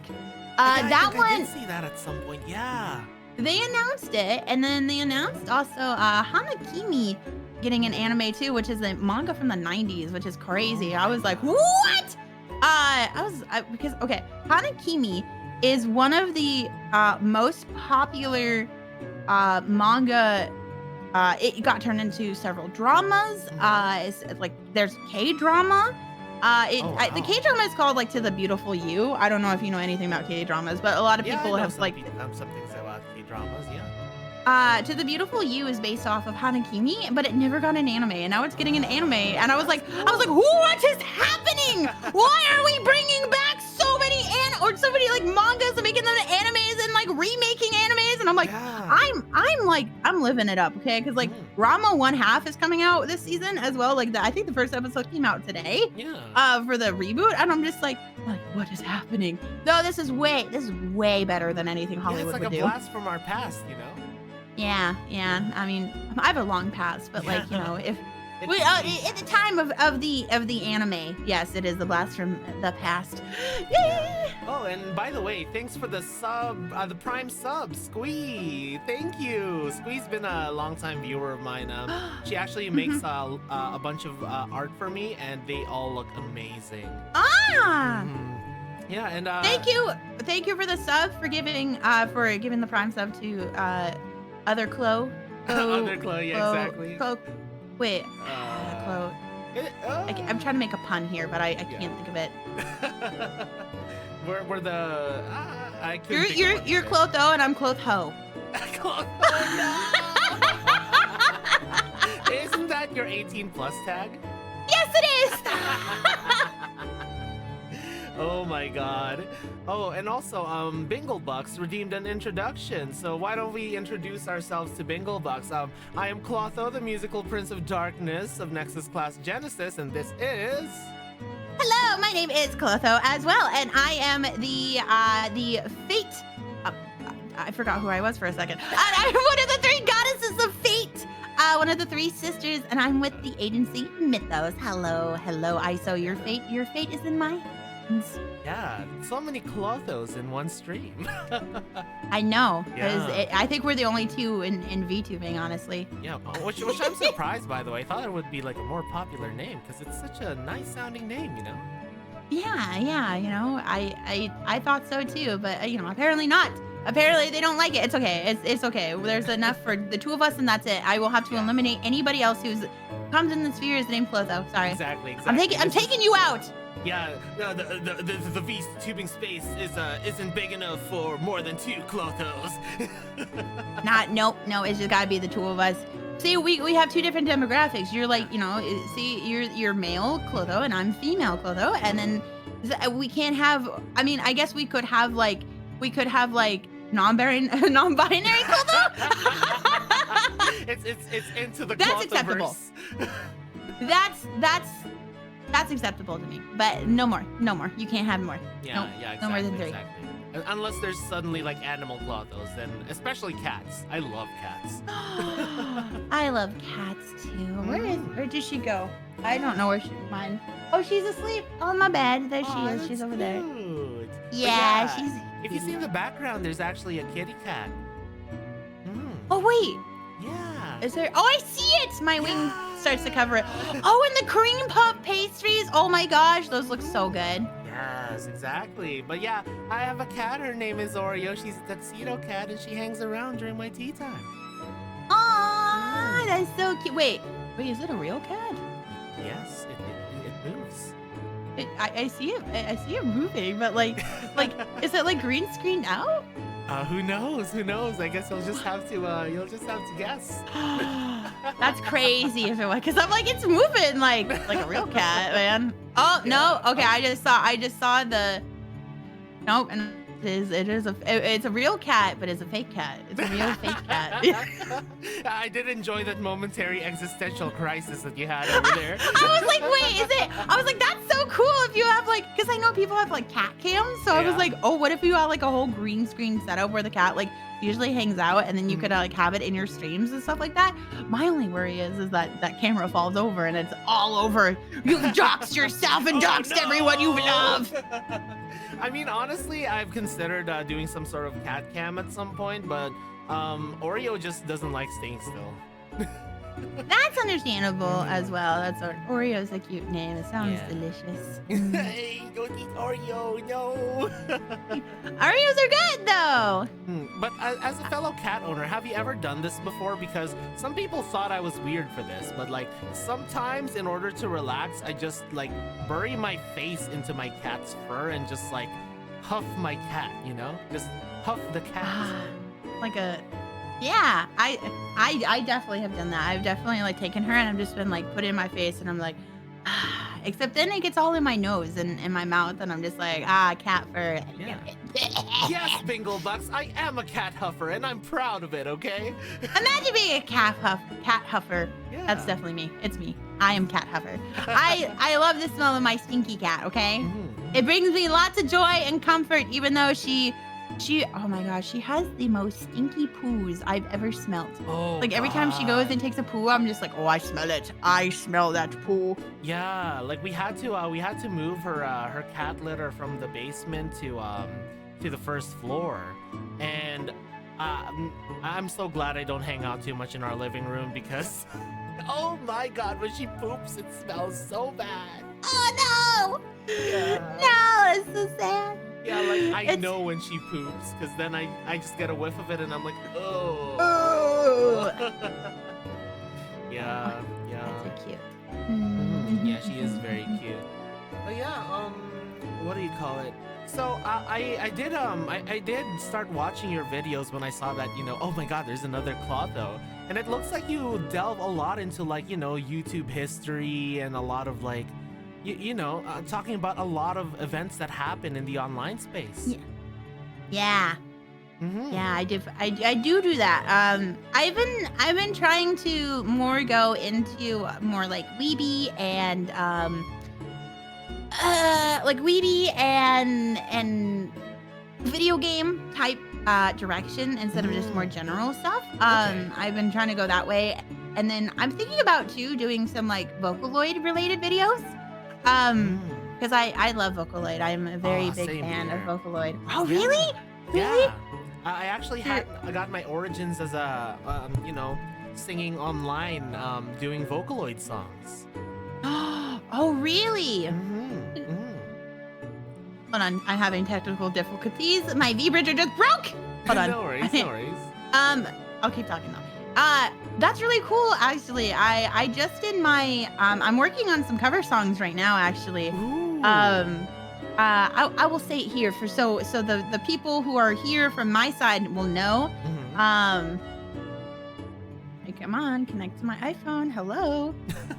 That one. I did see that at some point. Yeah. They announced it, and then they announced also Hanakimi getting an anime too, which is a manga from the 90s, which is crazy. I was like, what? Because Hanakimi is one of the most popular manga. It got turned into several dramas. It's like there's K-drama. The K-drama is called like To the Beautiful You. I don't know if you know anything about K-dramas, but a lot of people have like some things about K-dramas. Yeah. To the Beautiful You is based off of Hanakimi, but it never got an anime, and now it's getting an anime. And I was like, what is happening? Why are we bringing back so many like mangas and making them into animes and like remaking animes? And I'm like, I'm living it up, okay? Because like Rama 1/2 is coming out this season as well. Like I think the first episode came out today. Yeah. For the reboot, and I'm just like, what is happening? No, this is way better than anything Hollywood would do. It's like a blast from our past, you know. Yeah. I mean, I have a long past, but like, you know, if at the time of the anime, yes, it is the blast from the past. Yay! Oh, and by the way, thanks for the sub, the Prime sub, Squee. Thank you. Squee's been a longtime viewer of mine. She actually makes a bunch of art for me, and they all look amazing. Yeah, and thank you for the sub, for giving the Prime sub to Other Clo. Other Chloe, yeah, exactly. Wait, Clo. I'm trying to make a pun here, but I Yeah. can't think of it. we're the I couldn't think of You're what to say. Clotho and I'm Clotho. Clotho, no! Isn't that your 18 plus tag? Yes, it is. Oh my god. Oh, and also, Binglebucks redeemed an introduction, so why don't we introduce ourselves to Binglebucks? I am Clotho, the musical prince of darkness of Nexus Class Genesis, and this is... Hello, my name is Clotho as well, and I am the fate. I forgot who I was for a second. I'm one of the three goddesses of fate. One of the three sisters, and I'm with the agency Mythos. Hello, ISO. Your fate is in my hands. Yeah, so many Clothos in one stream. I know, because Yeah. I think we're the only two in VTubing, honestly. Yeah, which I'm surprised, by the way. I thought it would be like a more popular name, because it's such a nice sounding name, you know? Yeah, you know, I thought so too, but you know, apparently not. Apparently they don't like it. It's okay. It's okay. There's enough for the two of us, and that's it. I will have to eliminate anybody else who's comes in the spheres named Clotho. Sorry. Exactly. I'm taking you out. Yeah, the V tubing space isn't big enough for more than two Clothos. No, it's just gotta be the two of us. See, we have two different demographics. You're like, you know, see, you're male Clotho, and I'm female Clotho, and then we can't have. I mean, I guess we could have like non-binary Clotho. it's into the That's Clothoverse. acceptable. That's acceptable to me. But no more. You can't have more. Yeah, Nope, yeah, exactly, no more than 3. Exactly. Unless there's suddenly like animal Clothos, then especially cats. I love cats. I love cats too. Where did she go? I don't know where mine. Oh, she's asleep on my bed. There she Aw, is. that's She's over there. cute. But Yeah, she's. If you see in the background, there's actually a kitty cat. Oh wait, Yeah. is there? Oh, I see it. My wing starts to cover it. Oh, and the cream puff pastries. Oh my gosh, those look so good. Yes, exactly. But yeah, I have a cat. Her name is Oreo. She's a tuxedo cat, and she hangs around during my tea time. Aw, that's so cute. Wait, is it a real cat? Yes, it moves. I see it. I see it moving, but like, is it like green screened out? Who knows? Who knows? I guess you'll just have to guess. That's crazy if it was, because I'm like, it's moving like a real cat, man. Oh no, okay, I just saw the. Nope, and it's a real cat, but it's a fake cat. It's a real fake cat. I did enjoy that momentary existential crisis that you had over there. I was like, wait, is it? I was like, that's so cool if you have like, because I know people have like cat cams. So I was like, oh, what if you had like a whole green screen setup where the cat like usually hangs out, and then you could like have it in your streams and stuff like that. My only worry is that that camera falls over and it's all over. You've doxed yourself and doxed everyone you love. I mean, honestly, I've considered doing some sort of cat cam at some point, but Oreo just doesn't like staying still. That's understandable as well. Oreo's a cute name. It sounds delicious. Hey, don't eat Oreo, no. Oreos are good though. But as a fellow cat owner, have you ever done this before? Because some people thought I was weird for this, but like sometimes in order to relax, I just like bury my face into my cat's fur and just like huff my cat, you know? Just huff the cat. Like a yeah, I definitely have done that. I've definitely like taken her and I've just been like put it in my face and I'm like except then it gets all in my nose and in my mouth and I'm just like cat fur. Yeah. Yes, Binglebucks, I am a cat huffer and I'm proud of it, okay? Imagine being a cat huffer. Yeah. That's definitely me. It's me. I am cat huffer. I love the smell of my stinky cat, okay? Mm-hmm. It brings me lots of joy and comfort even though she oh my gosh, she has the most stinky poos I've ever smelled. Oh, like every time she goes and takes a poo, I'm just like, oh, I smell it. I smell that poo. Yeah, like we had to move her cat litter from the basement to the first floor, and I'm so glad I don't hang out too much in our living room because oh my god, when she poops, it smells so bad. Oh no! Yeah. No, it's so sad. Yeah, like I know when she poops, because then I just get a whiff of it and I'm like, oh. Yeah, yeah. That's so cute. Yeah, she is very cute. But yeah, what do you call it? So I did start watching your videos when I saw that, oh my god, there's another Clotho. And it looks like you delve a lot into like, YouTube history and a lot of like talking about a lot of events that happen in the online space. Yeah. Yeah, I do that. I've been trying to more go into more like weeby and video game type direction instead of just more general stuff. Okay. I've been trying to go that way, and then I'm thinking about too doing some like Vocaloid related videos. Because I love Vocaloid. I'm a very big fan of Vocaloid. Oh, Yeah. really? Yeah. I actually I got my origins as a singing online, doing Vocaloid songs. Oh, really? Mm-hmm. Hold on, I'm having technical difficulties. My V-bridger just broke. Hold on. No worries, no worries. I'll keep talking though. That's really cool. Actually, I just did my I'm working on some cover songs right now. Actually, Ooh. I will say it here so the people who are here from my side will know. Hey, come on, connect to my iPhone. Hello.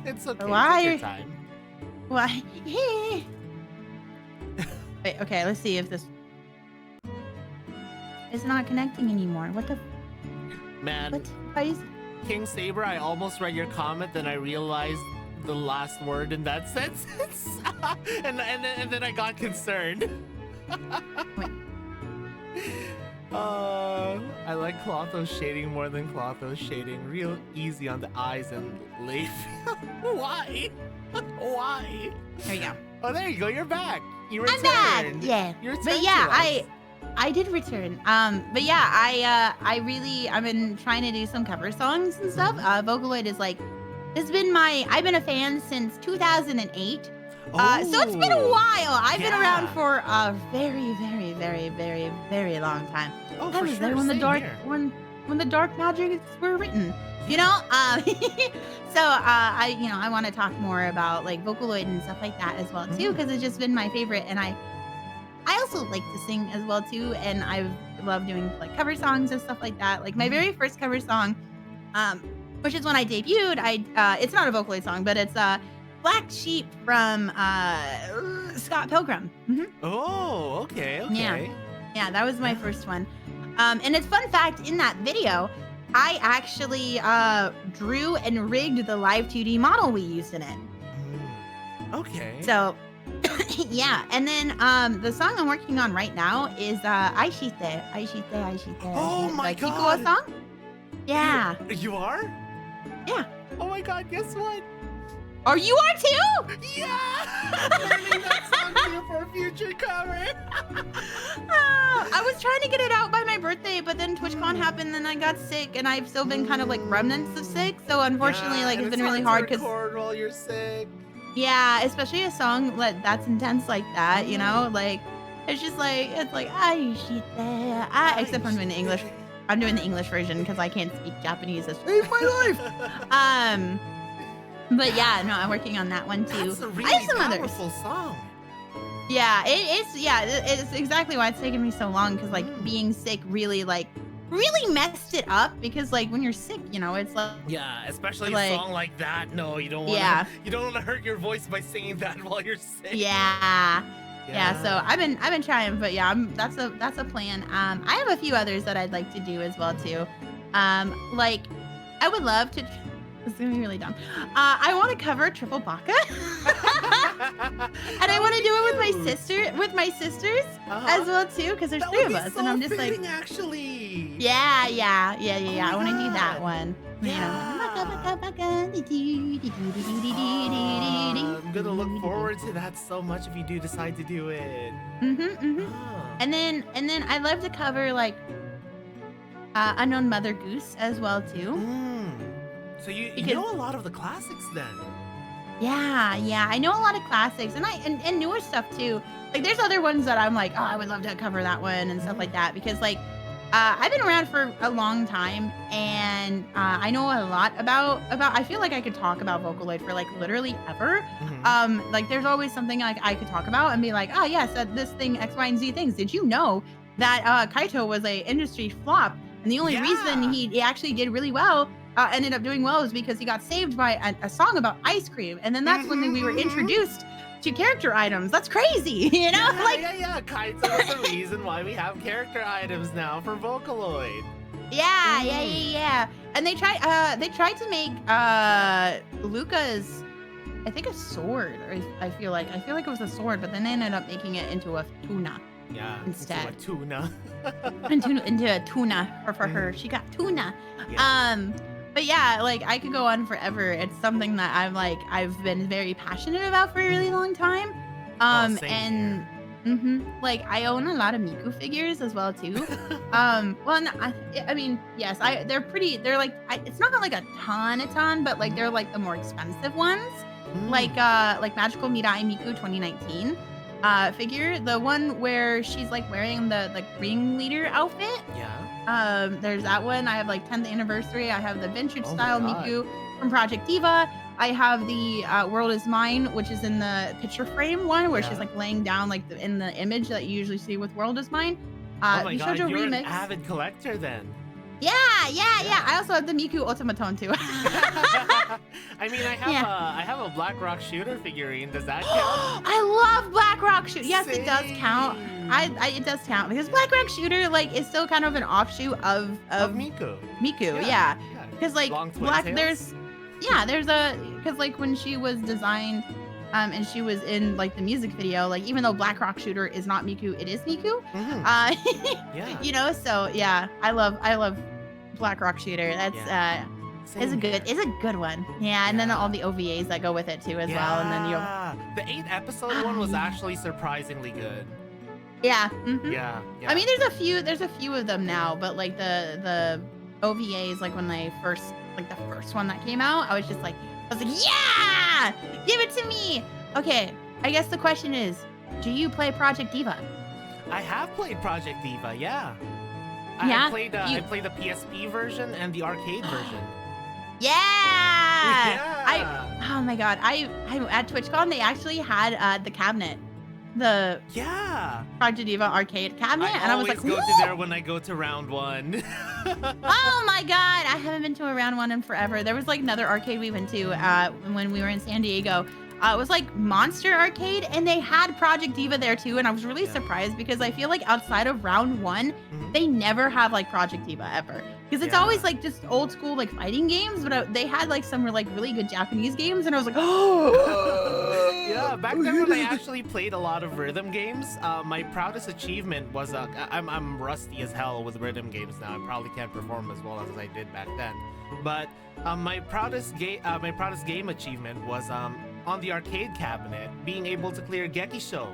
It's okay. Why Take your are- time. Why? Wait, okay, let's see if this is not connecting anymore. What the? Man, What? Why is? King Saber, I almost read your comment, then I realized the last word in that sentence, and then I got concerned. Wait. I like Clotho shading more than Clotho shading. Real easy on the eyes and leaf. Why? Why? There you go. Oh, there you go. You're back. You I'm back. returned. Yeah. You returned But yeah, to us. I did return. But yeah, I've been trying to do some cover songs and stuff. Vocaloid is like, I've been a fan since 2008. So it's been a while. I've been around for a very, very, very, very, very long time. Oh, I for was sure. there when the Same dark here. when the dark magics were written. You know? I want to talk more about like Vocaloid and stuff like that as well too, because it's just been my favorite, and I also like to sing as well too, and I love doing like cover songs and stuff like that. Like my very first cover song, which is when I debuted. It's not a Vocaloid song, but it's Black Sheep from Scott Pilgrim. Oh, okay. Yeah, that was my first one. And it's fun fact, in that video, I actually drew and rigged the live 2D model we used in it. Okay. So, yeah. And then the song I'm working on right now is Aishite. Oh my Kikuo God. song? Yeah. You are? Yeah. Oh my god, guess what? Oh, you are too? Yeah! I'm learning that song too for a future cover. I was trying to get it out by my birthday, but then TwitchCon happened, and I got sick, and I've still been kind of like remnants of sick. So unfortunately, Yeah, like and it's been really hard because record while you're sick. yeah, especially a song like that's intense like that, you know, like it's just like Aishite. Except I'm doing the English. I'm doing the English version because I can't speak Japanese. It's saved my life. But yeah, no, I'm working on that one too. That's a really I have some others. powerful song. Yeah, it's exactly why it's taken me so long, because like being sick really messed it up, because like when you're sick, you know, it's like Yeah, especially like- a song like that. No, you don't want Yeah. you don't want to hurt your voice by singing that while you're sick. yeah. So I've been trying, but yeah, that's a plan. I have a few others that I'd like to do as well too. Like I would love to. This is gonna be really dumb. I want to cover Triple Baka, and I want to do it with my sisters as well too, because there's That three would of be us, so and I'm just like, fitting, actually. yeah. Oh I my want to do that God. one. I'm gonna look forward to that so much if you do decide to do it. Ah. And then I'd love to cover like Unknown Mother Goose as well too. So you Because- know a lot of the classics then. Yeah, I know a lot of classics and newer stuff too. Like there's other ones that I'm like, oh, I would love to cover that one and stuff like that, because like I've been around for a long time, and I know a lot about. I feel like I could talk about Vocaloid for like literally ever. Like there's always something like I could talk about and be like, oh yes, this thing X, Y, and Z things. Did you know that Kaito was a industry flop, and the only reason he actually did really well, ended up doing well, is because he got saved by a song about ice cream, and then that's when we were introduced to character items. That's crazy, you know? Yeah. Kaito is the reason why we have character items now for Vocaloid. Yeah. And they tried to make Luca's, I think, a sword. Or I feel like it was a sword, but then they ended up making it into a tuna. Yeah, instead. into a tuna. into a tuna for her. She got tuna. Yeah. But yeah, like I could go on forever. It's something that I've been very passionate about for a really long time. Same here. Like I own a lot of Miku figures as well too. Well, no, I mean, yes, they're like, it's not like a ton, but like they're like the more expensive ones. Like Magical Mirai Miku 2019 figure, the one where she's like wearing the like ringleader outfit. Yeah. There's that one. I have like 10th anniversary. I have the vintage Oh my style God. Miku from Project Diva. I have the World Is Mine, which is in the picture frame one, where she's like laying down like in the image that you usually see with World Is Mine. Oh my the God, Shoujo you're remix. an avid collector then. Yeah. I also have the Miku Ultimaton too. I mean, I have a Black Rock Shooter figurine. Does that count? I love Black Rock Shooter. Yes, it does count. Same. It does count because Black Rock Shooter like is still kind of an offshoot of Miku. Miku, yeah. Because like Long twin Black, tails? because like when she was designed, and she was in like the music video, like even though Black Rock Shooter is not Miku, it is Miku. Yeah. You know, so yeah, I love Black Rock Shooter. That's Same it's a good one. Yeah, and then all the OVAs that go with it too as well, and then the 8-episode one was actually surprisingly good. Yeah. Yeah. I mean, there's a few of them now, but like the OVAs, like when they first, like the first one that came out, I was like, yeah, give it to me. Okay, I guess the question is, do you play Project Diva? I have played Project Diva. Yeah. Yeah? I played the PSP version and the arcade version. Yeah. Oh my God, I at TwitchCon they actually had the cabinet. The Project Diva arcade cabinet, and I was like, go to there when I go to round 1. Oh my God, I haven't been to a round 1 in forever. There was like another arcade we went to when we were in San Diego. It was like Monster Arcade, and they had Project Diva there too, and I was really surprised because I feel like outside of round 1, they never have like Project Diva ever. Because it's always like just old school like fighting games, but they had like some like really good Japanese games, and I was like, oh. Yeah, back then when I actually played a lot of rhythm games, my proudest achievement was I'm rusty as hell with rhythm games now. I probably can't perform as well as I did back then. But my proudest game achievement was on the arcade cabinet being able to clear Gekisho.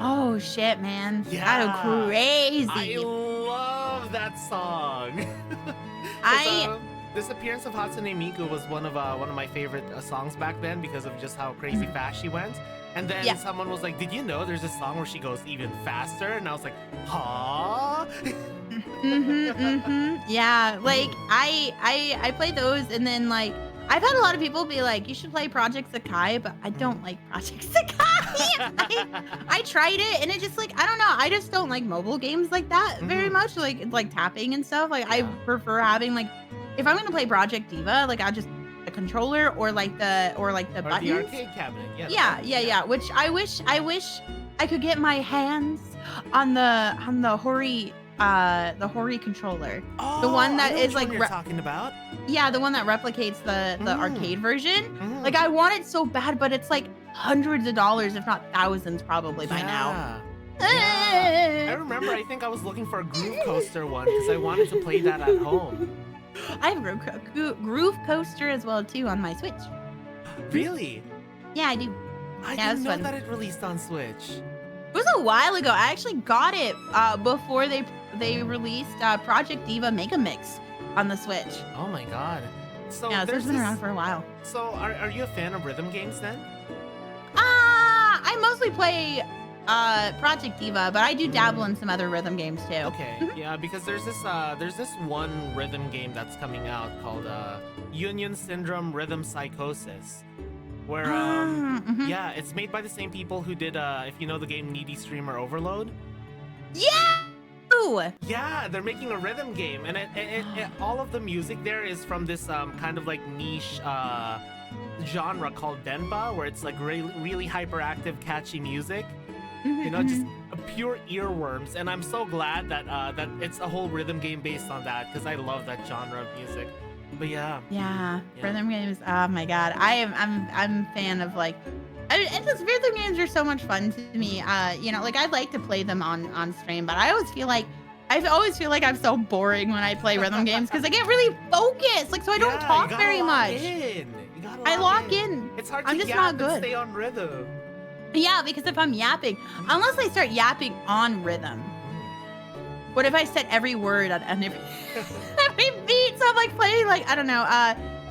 Oh shit, man! Yeah, that's crazy. I love that song. Disappearance of Hatsune Miku was one of my favorite songs back then because of just how crazy fast she went. And then someone was like, "Did you know there's a song where she goes even faster?" And I was like, "Huh?" Yeah, like I play those, and then like I've had a lot of people be like, "You should play Project Sakai," but I don't like Project Sakai. I tried it, and it just like I don't know. I just don't like mobile games like that very much. Like tapping and stuff. Like I prefer having like if I'm gonna play Project Diva, like I just the controller or the buttons. The arcade cabinet. Yeah. Which I wish I could get my hands on the Hori controller. Oh, the one that is like you're talking about. Yeah, the one that replicates the arcade version. Like I want it so bad, but it's like hundreds of dollars, if not thousands, probably by now. I remember. I think I was looking for a Groove Coaster one because I wanted to play that at home. I have Groove Coaster as well too on my Switch. Really? Yeah, I do. I didn't know that it released on Switch. It was a while ago. I actually got it before they released Project Diva Mega Mix on the Switch. Oh my God. So yeah, it's been around for a while. So are you a fan of rhythm games then? I mostly play Project Diva, but I do dabble in some other rhythm games too. Okay, yeah, because there's this one rhythm game that's coming out called Union Syndrome Rhythm Psychosis, where yeah, it's made by the same people who did if you know the game Needy Streamer Overload. Yeah. Ooh. Yeah, they're making a rhythm game, and it all of the music there is from this kind of like niche genre called denba, where it's like really hyperactive, catchy music. You know, just pure earworms, and I'm so glad that that it's a whole rhythm game based on that, because I love that genre of music. But yeah, rhythm games. Oh my god, I'm a fan of like, and just rhythm games are so much fun to me. You know, like I like to play them on stream, but I always feel like I'm so boring when I play rhythm games because I get really focused. Like, so I don't talk very much. I lock in. It's hard I'm to just yap not good. and stay on rhythm. Yeah, because if I'm yapping, unless I start yapping on rhythm, what if I set every word on every beat? So I'm like playing like, I don't know,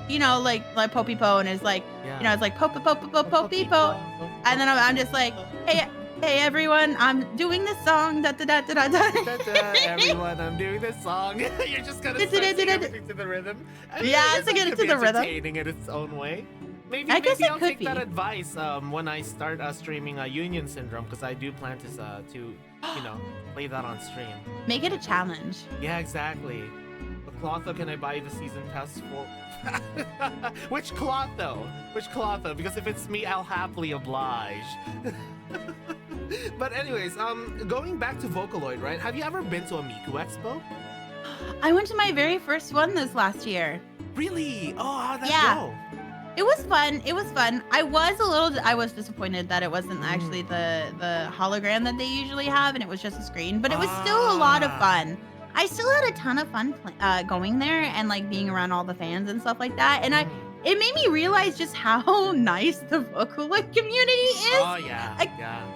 you know, like Popey Po, and it's like, you know, it's like Popey Po, and then I'm just like, hey everyone, I'm doing this song, da da da da da. Everyone, I'm doing this song. You're just gonna start singing everything to the rhythm. Yeah, to get it to the rhythm. Entertaining in its own way. Maybe I'll take that advice when I start streaming Union Syndrome, because I do plan to you know, play that on stream. Make it a challenge. Yeah, exactly. But Clotho, can I buy you the season pass for? Which Clotho? Which Clotho? Because if it's me, I'll happily oblige. But anyways, going back to Vocaloid, right? Have you ever been to a Miku Expo? I went to my very first one this last year. Really? Oh, how'd that go? It was fun. It was fun. I was disappointed that it wasn't actually the hologram that they usually have, and it was just a screen, but it was still a lot of fun. I still had a ton of fun going there and like being around all the fans and stuff like that. And it made me realize just how nice the Vocaloid community is. Oh yeah,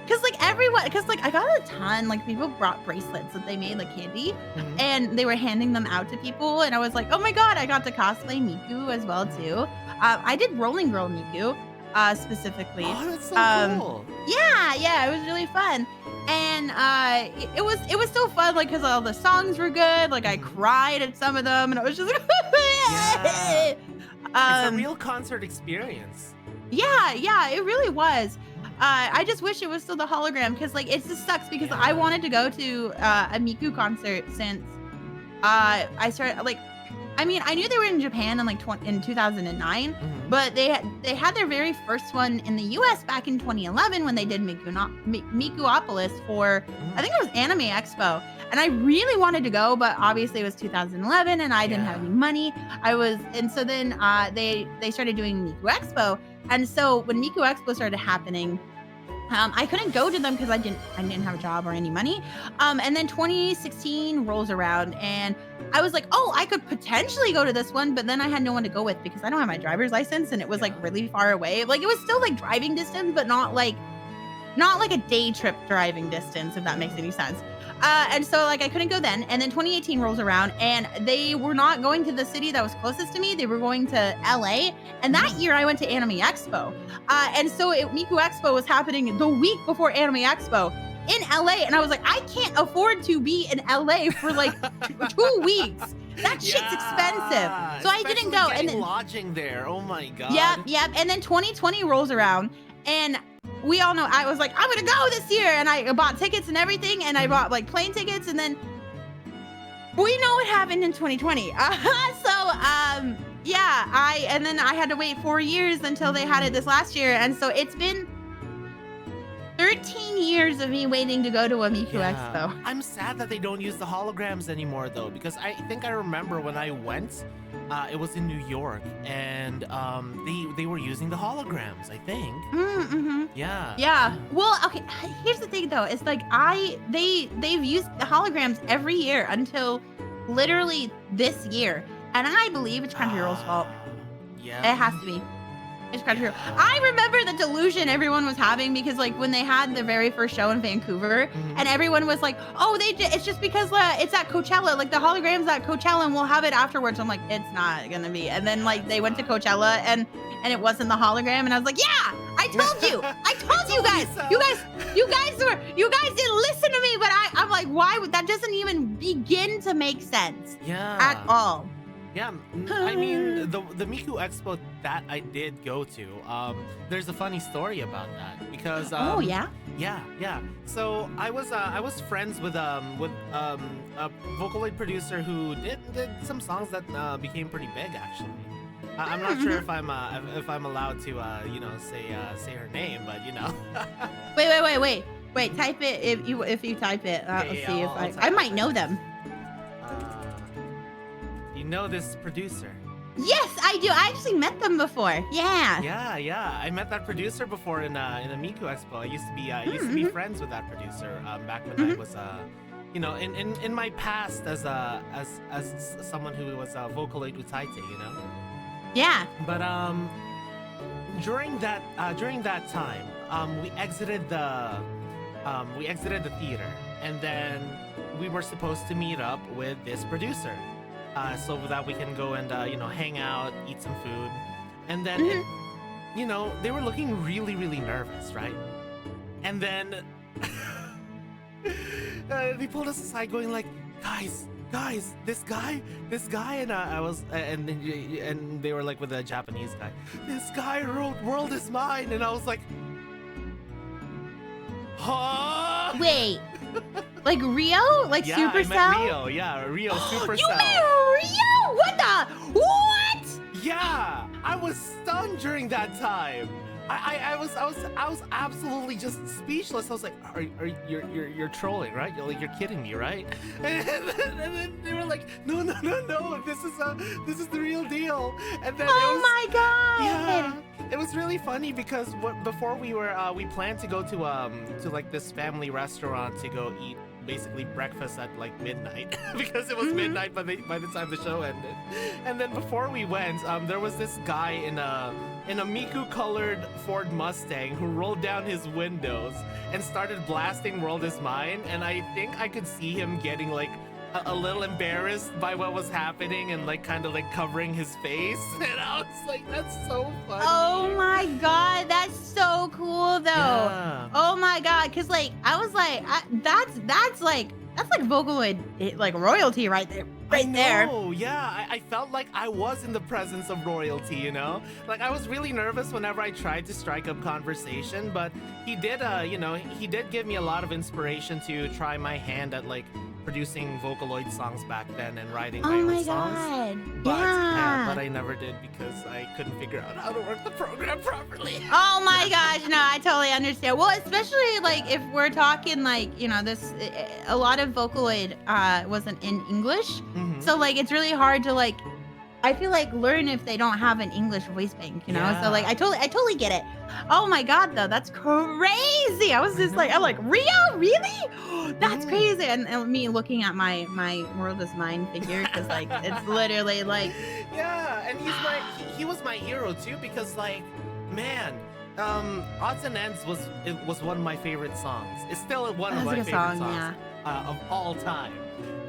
Cause like everyone, cause like I got a ton, like people brought bracelets that they made like candy, and they were handing them out to people, and I was like, oh my god, I got to cosplay Miku as well too. I did Rolling Girl Miku, specifically. Oh, that's so cool. Yeah, it was really fun, and it was so fun, like because all the songs were good. Like I cried at some of them, and I was just like, yeah. It's a real concert experience. Yeah, it really was. I just wish it was still the hologram, because like it just sucks, because I wanted to go to a Miku concert since I started, like, I mean, I knew they were in Japan in like in 2009, but they had their very first one in the US back in 2011 when they did Mikuopolis for, I think it was Anime Expo. And I really wanted to go, but obviously it was 2011 and I didn't have any money. So then they started doing Miku Expo. And so when Miku Expo started happening, I couldn't go to them because I didn't have a job or any money. And then 2016 rolls around and I was like, oh, I could potentially go to this one, but then I had no one to go with because I don't have my driver's license and it was like really far away. Like it was still like driving distance, but not like a day trip driving distance, if that makes any sense. And so like I couldn't go then. And then 2018 rolls around and they were not going to the city that was closest to me. They were going to LA. And that year I went to Anime Expo. And so Miku Expo was happening the week before Anime Expo in LA. And I was like, I can't afford to be in LA for like 2 weeks. That shit's expensive. So I didn't go. And then lodging there. Oh my God. Yep. And then 2020 rolls around and we all know I was like, I'm gonna go this year, and I bought tickets and everything, and I bought like plane tickets, and then we know what happened in 2020. And then I had to wait 4 years until they had it this last year, and so it's been 13 years of me waiting to go to a Miku Expo. I'm sad that they don't use the holograms anymore though, because I think I remember when I went, it was in New York, and they were using the holograms, I think. Yeah. Well, okay, here's the thing though, it's like they've used the holograms every year until literally this year, and I believe it's Crunchyroll's fault. Yeah. It has to be. It's Crunchyroll. I remember the delusion everyone was having because like when they had the very first show in Vancouver and everyone was like, oh, it's just because it's at Coachella, like the holograms at Coachella and we'll have it afterwards. I'm like, it's not gonna be. And then like they went to Coachella and and it wasn't the hologram, and I was like, yeah, I told you, I told you guys, you guys didn't listen to me, but I'm like, why would that doesn't even begin to make sense at all. Yeah, I mean the Miku Expo that I did go to. There's a funny story about that because oh yeah. Yeah. So I was friends with a Vocaloid producer who did some songs that became pretty big actually. I'm not sure if I'm allowed to say her name, but you know. Wait. Type it if you type it. Okay, Let's see I'll if I might know them. You know this producer? Yes, I do. I actually met them before. Yeah. Yeah. I met that producer before in the Miku Expo. I used to be friends with that producer back when I was in my past as someone who was a Vocaloid Utaite, you know. Yeah. But during that time, we exited the theater, and then we were supposed to meet up with this producer. So that we can go and hang out, eat some food, and then they were looking really, really nervous, right? And then they pulled us aside, going like, guys, this guy, and and they were like with a Japanese guy. This guy wrote "World Is Mine," and I was like, huh? Wait. Like Rio? Like Yeah, Supercell? I met Rio. Yeah, Rio Supercell. You met Rio? What? Yeah, I was stunned during that time. I was absolutely just speechless. I was like, you're trolling, right? You're kidding me, right? And then they were like, no, this is the real deal. And then my god! Yeah, it was really funny because before we planned to go to like this family restaurant to go eat basically breakfast at like midnight because it was midnight by the time the show ended. And then before we went, there was this guy in a Miku colored Ford Mustang who rolled down his windows and started blasting "World Is Mine," and I think I could see him getting like a little embarrassed by what was happening and like kind of like covering his face, and I was like, that's so funny. Oh my god, that's so cool though. Yeah. Oh my god, because like I was like, that's like Vocaloid like royalty right there. Oh yeah, I felt like I was in the presence of royalty, you know? Like I was really nervous whenever I tried to strike up conversation, but he did he did give me a lot of inspiration to try my hand at like producing Vocaloid songs back then and writing my own songs. But I never did because I couldn't figure out how to work the program properly. Oh my gosh, no, I totally understand. Well, especially like if we're talking like, this a lot of Vocaloid wasn't in English. So like it's really hard to like I feel like learn if they don't have an English voice bank, you know? Yeah. So like I totally get it. Oh my god though, that's crazy. I'm like, Rio? Really? That's crazy. And me looking at my World Is Mine figure, because like it's literally like yeah, and he was my hero too, because like, man, Odds and Ends was one of my favorite songs. It's still one of my favorite songs of all time.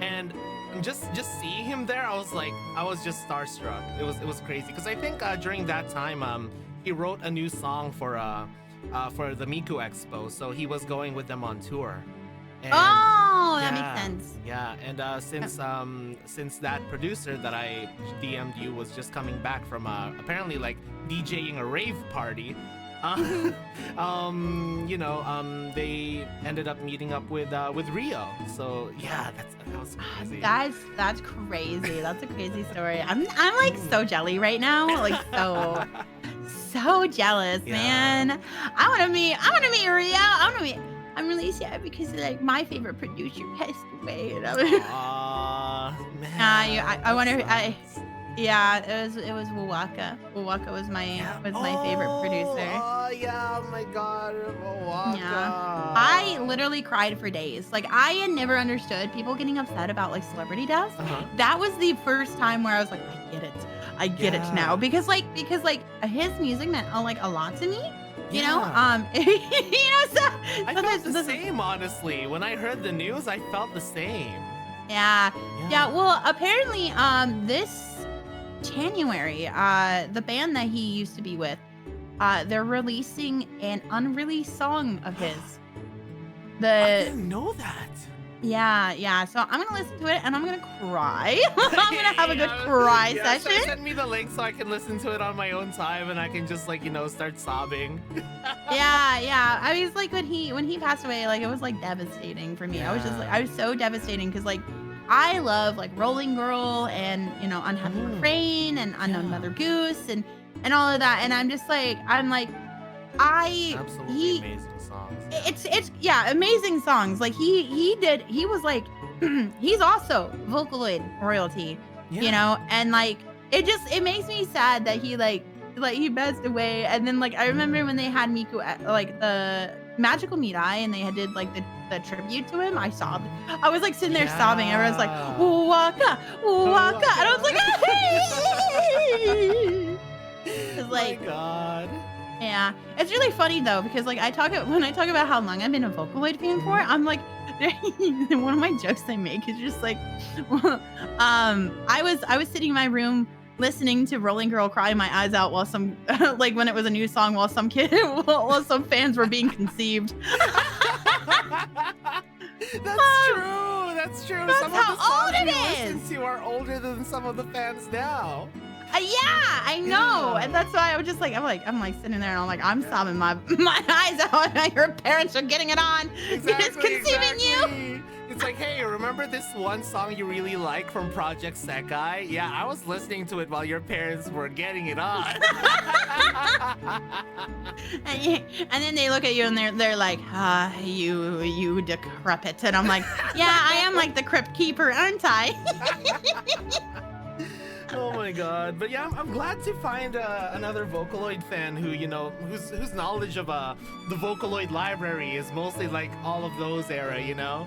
And just seeing him there, I was just starstruck. It was crazy because I think during that time he wrote a new song for the Miku Expo, so he was going with them on tour. And, that makes sense. Yeah, and since that producer that I DM'd you was just coming back from apparently like DJing a rave party. They ended up meeting up with Rio. So yeah, that was crazy. That's crazy. That's a crazy story. I'm like so jelly right now. Like so jealous, man. I wanna meet Rio. I'm really sad because like my favorite producer passed away. Aw, man. I wonder. Yeah, it was Wawaka. Wawaka was my favorite producer. Oh yeah, oh my god, Wawaka. Yeah. I literally cried for days. Like I had never understood people getting upset about like celebrity deaths. That was the first time where I was like, I get it now because his music meant like a lot to me. You know, so I felt the same, honestly. When I heard the news, I felt the same. Yeah. Well, apparently, January, the band that he used to be with, they're releasing an unreleased song of his. I didn't know that. Yeah. So I'm gonna listen to it and I'm gonna cry. I'm gonna have a good cry session. Send me the link so I can listen to it on my own time and I can just like, start sobbing. Yeah. I was like when he passed away, like it was like devastating for me. Yeah. I was so devastating because like I love like Rolling Girl and Unhappy Refrain and Unknown Mother Goose and all of that. And I'm Absolutely amazing songs. It's amazing songs. Like he was like he's also Vocaloid royalty, and like it makes me sad that he he passed away. And then like I remember when they had Miku at like the Magical Meat Eye and they did like the tribute to him, I sobbed. I was like sitting there sobbing. Everyone's like waka waka, and I was like it's like, my God. Yeah, it's really funny though because like when I talk about how long I've been a Vocaloid fan for, I'm like, one of my jokes I make is just like, I was sitting in my room listening to Rolling Girl cry my eyes out while some like when it was a new song while some fans were being conceived. That's true. That's some how of the songs old it we is. listen to are older than some of the fans now. Yeah, I know, and that's why I was just like, I'm like sitting there, and I'm like, I'm sobbing my eyes out. And your parents are getting it on. It's conceiving you. It's like, hey, remember this one song you really like from Project Sekai? Yeah, I was listening to it while your parents were getting it on. and then they look at you and they're like, you decrepit. And I'm like, yeah, I am like the crypt keeper, aren't I? Oh my God! But yeah, I'm glad to find another Vocaloid fan who whose knowledge of the Vocaloid library is mostly like all of those era, Yeah,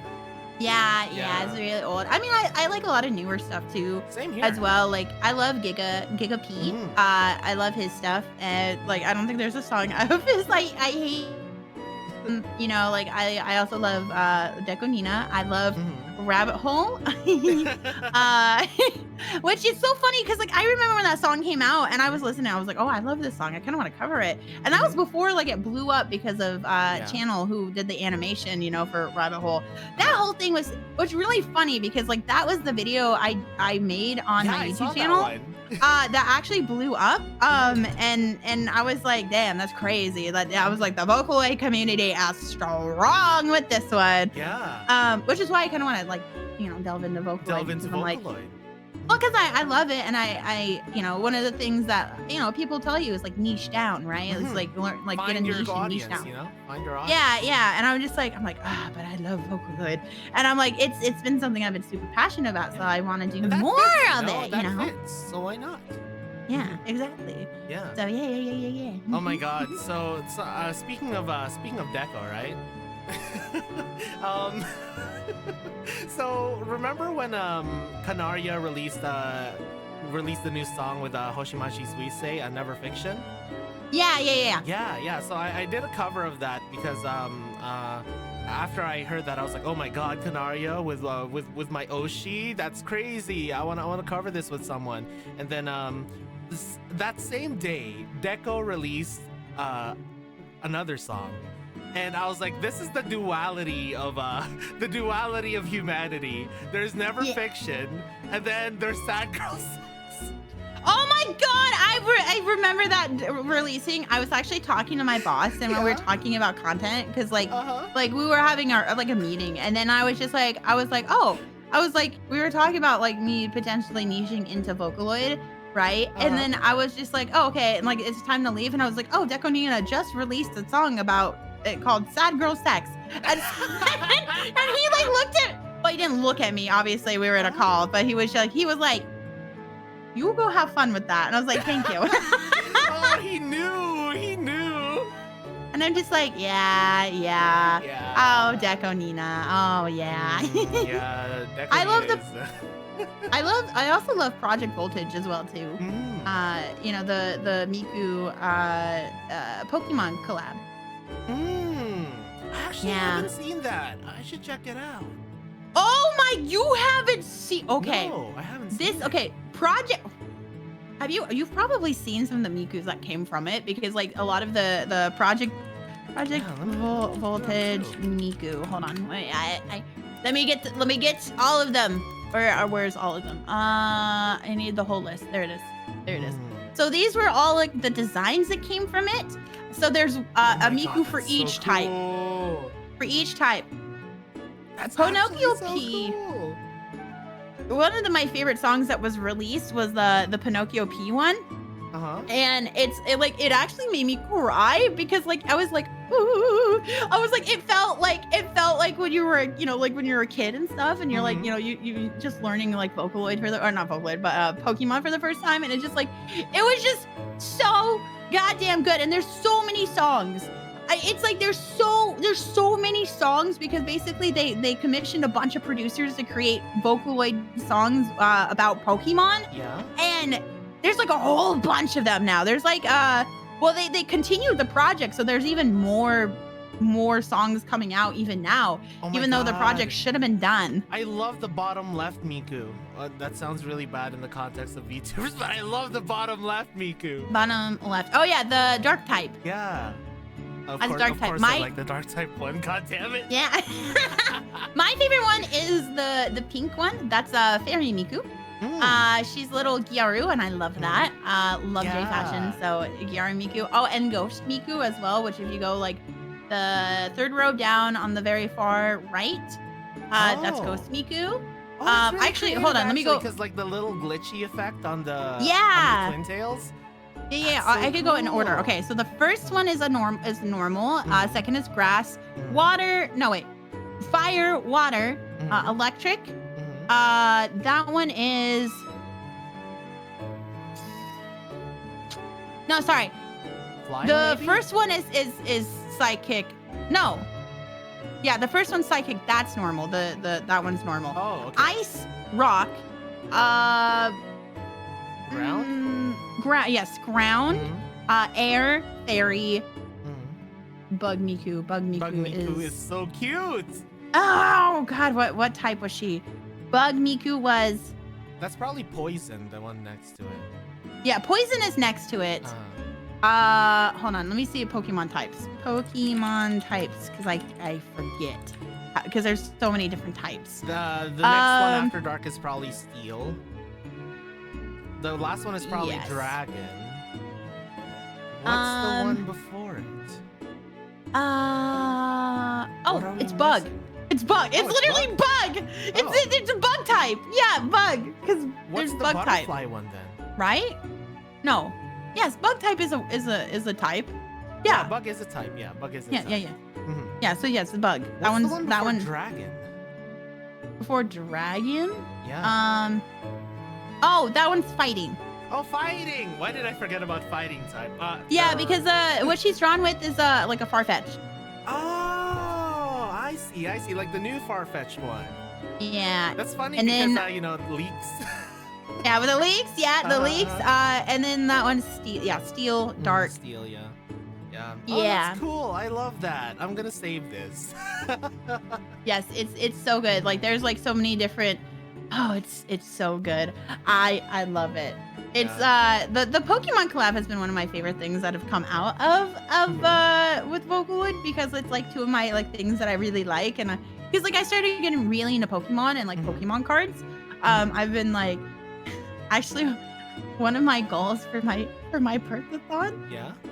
it's really old. I mean, I like a lot of newer stuff too. Same here. As well. Like I love Giga P. I love his stuff, and like I don't think there's a song of his I hate. Like I also love Deco Nina. I love Rabbit Hole, which is so funny because like I remember when that song came out and I was listening. I was like, oh, I love this song. I kind of want to cover it. And that was before like it blew up because of Channel who did the animation, for Rabbit Hole. That whole thing was really funny because like that was the video I made on my YouTube channel. That actually blew up. And I was like, damn, that's crazy. I was like, the Vocaloid community is strong with this one. Yeah. Which is why I kind of want to delve into Vocaloid. Delve into Vocaloid. Well, because I love it, and I one of the things that people tell you is like niche down, right? It's like learn, like Find get a your niche audience, and niche down. Find your audience. Yeah, and I'm like, but I love Vocaloid, and I'm like, it's been something I've been super passionate about, so I want to do more of it, That fits, so why not? Yeah, exactly. Yeah. So yeah. Oh my God. So speaking of Deco, right? So remember when Canaria released the new song with Hoshimachi Suisei, Never Fiction? Yeah. So I did a cover of that because after I heard that I was like, oh my God, Canaria with my Oshi, that's crazy. I want to cover this with someone. And then that same day, Deco released another song. And I was like, this is the duality of humanity. There's Never Fiction, and then there's Sad Girl Sex. Oh my God, I remember that releasing. I was actually talking to my boss, and when we were talking about content, because like we were having our like a meeting, and then we were talking about like me potentially niching into Vocaloid. Right? And then I was just like, oh, okay. And like, it's time to leave. And I was like, oh, Deco Nina just released a song about it called Sad Girl Sex. And he like looked at, well, he didn't look at me. Obviously we were in a call, but he was like, you go have fun with that. And I was like, thank you. Oh, he knew. And I'm just like, yeah. Oh, Deco Nina. Oh yeah. Yeah, Deco I love Nina I also love Project Voltage as well too. The Miku Pokemon collab. Actually, I haven't seen that. I should check it out. Oh my, you haven't seen? Okay. No, I haven't seen Project. You've probably seen some of the Mikus that came from it because like a lot of the Project Voltage Miku. Hold on, wait, let me get all of them. Where's all of them? I need the whole list. There it is. There it is. So these were all like the designs that came from it. So there's a Miku for each type. For each type. That's Pinocchio so P. cool. One of my favorite songs that was released was the Pinocchio P one. And it actually made me cry because like I was like, ooh. I was like, it felt like when you were, you know, like when you were a kid and stuff, and you're like, you know, you just learning like Vocaloid not Vocaloid, but Pokemon for the first time, and it's just like, it was just so goddamn good. And there's so many songs. It's like there's so many songs because basically they commissioned a bunch of producers to create Vocaloid songs about Pokemon. Yeah. And there's like a whole bunch of them now. There's like well they continued the project, so there's even more songs coming out even now, even though the project should have been done. I love the bottom left Miku. That sounds really bad in the context of VTubers, but I love the bottom left Miku. Bottom left. Oh yeah, the dark type. Yeah. Of As course, dark of type. course I like the dark type one. God damn it. Yeah. My favorite one is the pink one. That's Fairy Miku. She's little Gyaru, and I love that. Love J Fashion, so Gyaru Miku. Oh, and Ghost Miku as well, which if you go like the third row down on the very far right, that's Ghost Miku. Oh, really actually, hold on, let me go. Because like the little glitchy effect on the on the twin tails. Yeah, so I could go in order. Okay, so the first one is normal. Second is grass, water. No wait, fire, water, electric. That one is. No, sorry. Flying, the maybe? first one is psychic. No. Yeah, the first one's psychic. That's normal. That one's normal. Oh, okay. Ice, rock, Ground? Yes, ground. Air, fairy. Bug Miku. Bug Miku is so cute. Oh God, what type was she? Bug Miku was. That's probably poison, the one next to it. Yeah, poison is next to it. Hold on, let me see Pokemon types. Because I forget. Because there's so many different types. The next one after dark is probably steel. The last one is probably dragon. What's the one before it? It's bug. It's bug. It's literally bug. It's a bug type. Yeah, bug. Because there's the bug type. butterfly one then? Right? No. Yes, bug type is a type. Yeah, bug is a type. Yeah, bug is a type. Yeah. Yeah, so yes, the bug. That one. Dragon. Before dragon? Yeah. Oh, that one's fighting. Oh, fighting! Why did I forget about fighting type? Yeah, because what she's drawn with is like a Farfetch. Oh, I see. Like the new Farfetch one. Yeah. That's funny and because then, you know, leaks. Yeah, with the leaks. Yeah, the leaks. And then that one's steel. Yeah, steel, dark. Steel, yeah. Yeah. Yeah. Oh, that's cool. I love that. I'm gonna save this. Yes, it's so good. Like there's like so many different. Oh, it's so good. I love it. It's the Pokemon collab has been one of my favorite things that have come out of with Vocaloid because it's like two of my like things that I really like, and because like I started getting really into Pokemon and like Pokemon cards. I've been like actually one of my goals for my Perkathon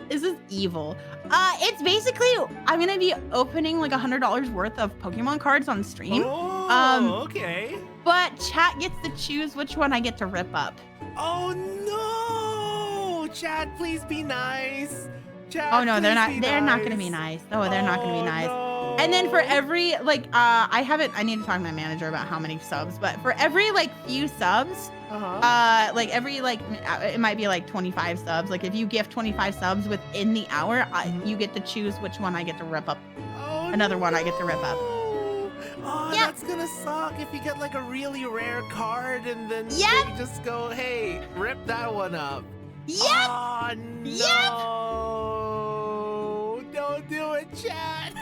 is this evil. It's basically I'm gonna be opening like $100 worth of Pokemon cards on stream. Oh, okay. But chat gets to choose which one I get to rip up. Oh no! Chat, please be nice. Chat, oh no, they're not. They're They're not gonna be nice. Oh, they're not gonna be nice. No. And then for every like, I need to talk to my manager about how many subs. But for every like few subs, like every like it might be like 25 subs. Like if you gift 25 subs within the hour, you get to choose which one I get to rip up. Oh, Another one I get to rip up. Oh, that's gonna suck if you get like a really rare card and then they just go, hey, rip that one up. Yep. Oh, no. Don't do it, chat.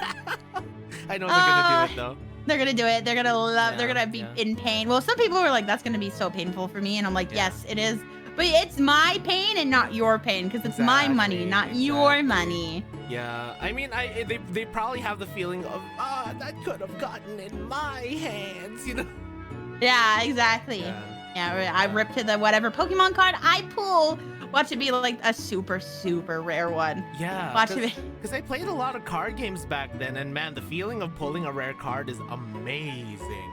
I know they're gonna do it though. They're gonna do it. They're gonna love. They're gonna be in pain. Well, some people were like, "That's gonna be so painful for me," and I'm like, "Yes, it is." But it's my pain and not your pain, because it's my money, not your money. Yeah, I mean, they probably have the feeling of that could have gotten in my hands, you know? Yeah, exactly. Yeah, I rip to the whatever Pokemon card I pull. Watch it be like a super, super rare one. Yeah, Watch it. Because I played a lot of card games back then, and man, the feeling of pulling a rare card is amazing.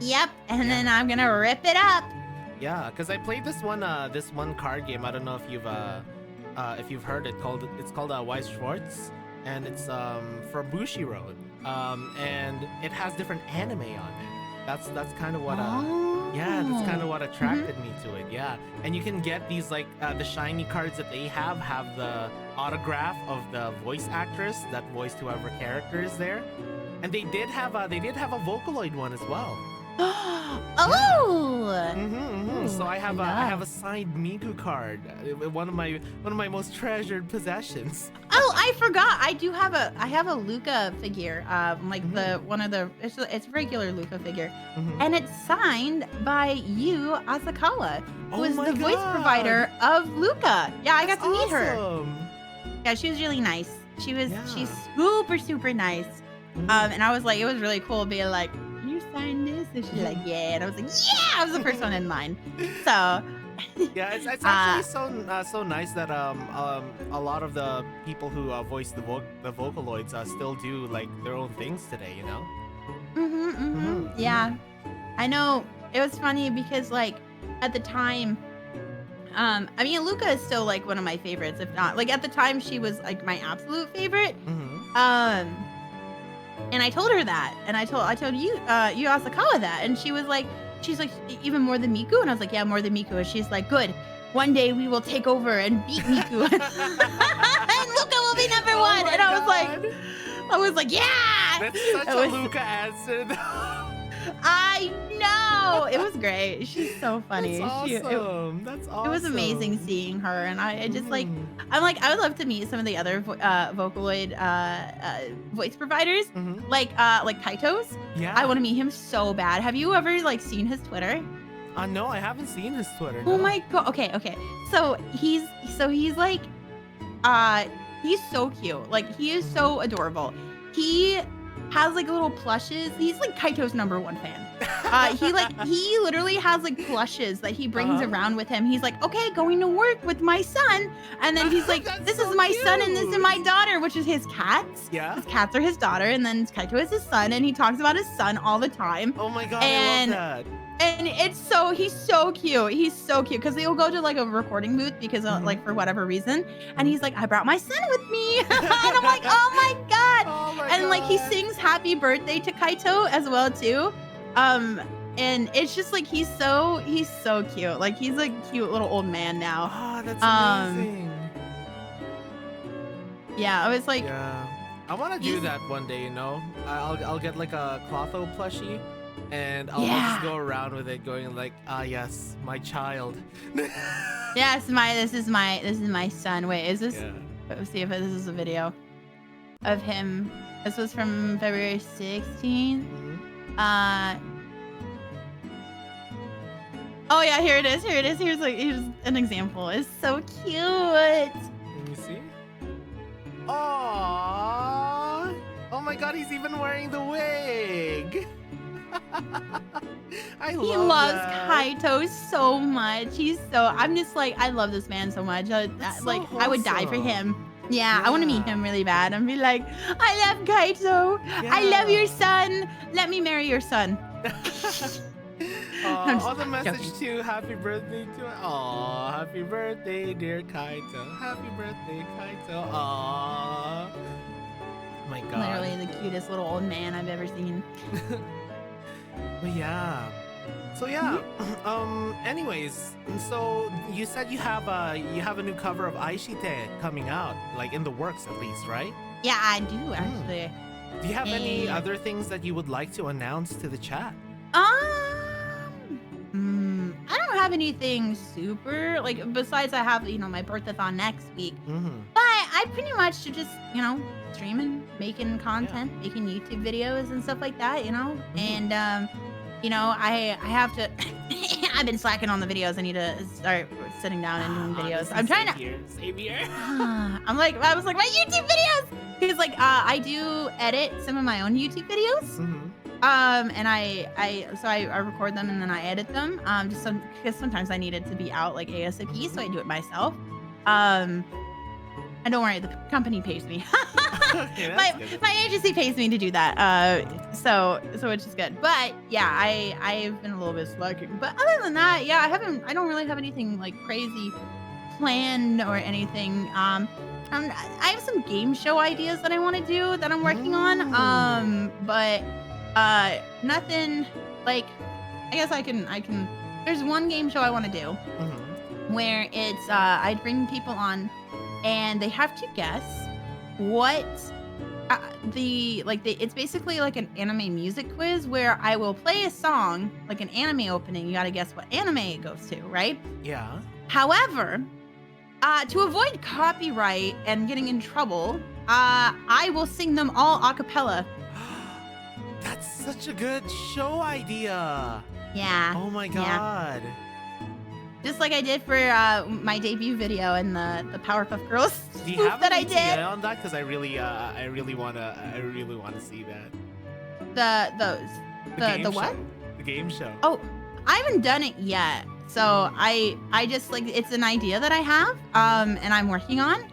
Yep, and then I'm gonna rip it up. Yeah, because I played this one card game. I don't know if you've heard it. It's called Wise Schwartz, and it's from Bushiroad. And it has different anime on it. That's kind of what that's kind of what attracted me to it. Yeah, and you can get these like the shiny cards that they have the autograph of the voice actress that voiced whoever character is there, and they did have a Vocaloid one as well. So I have a signed Miku card, one of my most treasured possessions. Oh, I forgot. I have a Luca figure. It's a regular Luca figure, and it's signed by Yu Asakawa, who is the voice provider of Luca. Yeah, I got to meet her. Yeah, she was really nice. She's super, super nice. And I was like, it was really cool being like, you signed this? And she's like, yeah. And I was like, yeah, I was the first one in line. So yeah, it's actually so nice that a lot of the people who voice the Vocaloids still do like their own things today, you know? Yeah, I know. It was funny because like at the time, I mean, Luca is still like one of my favorites, if not like at the time she was like my absolute favorite. And I told her that, and I told you Asakawa that, and she's like even more than Miku, and I was like, yeah, more than Miku, and she's like, good, one day we will take over and beat Miku, and Luca will be number one. And I was like, yeah. That's such a Luca answer. I know. It was great. She's so funny. That's awesome. That's awesome. It was amazing seeing her, and I just like, I'm like, I would love to meet some of the other Vocaloid voice providers, like Kaito's. Yeah. I want to meet him so bad. Have you ever like seen his Twitter? No, I haven't seen his Twitter. Oh my god. Okay. So he's like, he's so cute. Like he is so adorable. He has like little plushes. He's like Kaito's #1 fan. He literally has like plushes that he brings around with him. He's like, okay, going to work with my son, and then he's like, this is my son and this is my daughter, which is his cats. Yeah, his cats are his daughter, and then Kaito is his son, and he talks about his son all the time. Oh my god, I love that. And he's so cute. He's so cute because he'll go to like a recording booth because like for whatever reason, and he's like, I brought my son with me, and I'm like, oh my god. Oh my and god. Like he sings happy birthday to Kaito as well too. And it's just like he's so cute. Like he's a cute little old man now. Oh, that's amazing. Yeah, I was like, yeah, I want to do that one day. You know, I'll get like a Clotho plushie, and I'll just go around with it, going like, yes, my child. yes, this is my son. Wait, is this? Yeah. Let's see if this is a video of him. This was from February 16th. Oh yeah, here it is. Here's an example. It's so cute. Let me see. Aww. Oh my god, he's even wearing the wig. He loves Kaito so much. I'm just like, I love this man so much. Like I would die for him. Yeah, I want to meet him really bad and be like, I love Kaito. Yeah. I love your son. Let me marry your son. On the message too, happy birthday to happy birthday, dear Kaito. Happy birthday, Kaito. Aww. Oh my god. Literally the cutest little old man I've ever seen. But yeah. So yeah. Anyways, so you said you have a new cover of Aishite coming out, like in the works at least, right? Yeah, I do actually. Do you have any other things that you would like to announce to the chat? I don't have anything super like besides I have my birthathon next week. But I pretty much just streaming, making content, making YouTube videos and stuff like that, and I have to I've been slacking on the videos. I need to start sitting down and doing videos. I'm trying to. Same here. I was like, my YouTube videos, because like I do edit some of my own YouTube videos. And I record them and then I edit them. Because sometimes I need it to be out like ASAP, so I do it myself. And don't worry, the company pays me. Okay, my agency pays me to do that. So which is good. But yeah, I've been a little bit slacking. But other than that, yeah, I don't really have anything like crazy planned or anything. I have some game show ideas that I want to do that I'm working on. But nothing like, I guess I can. There's one game show I want to do where it's I'd bring people on and they have to guess what it's basically like an anime music quiz where I will play a song, like an anime opening. You got to guess what anime it goes to, right? Yeah. However, to avoid copyright and getting in trouble, I will sing them all a cappella. That's such a good show idea. Yeah. Oh my god. Yeah. Just like I did for my debut video and the Powerpuff Girls Do you spoof have that I an did. idea on that? Because I really wanna see that. The what? Show. The game show. Oh, I haven't done it yet. So I just like, it's an idea that I have and I'm working on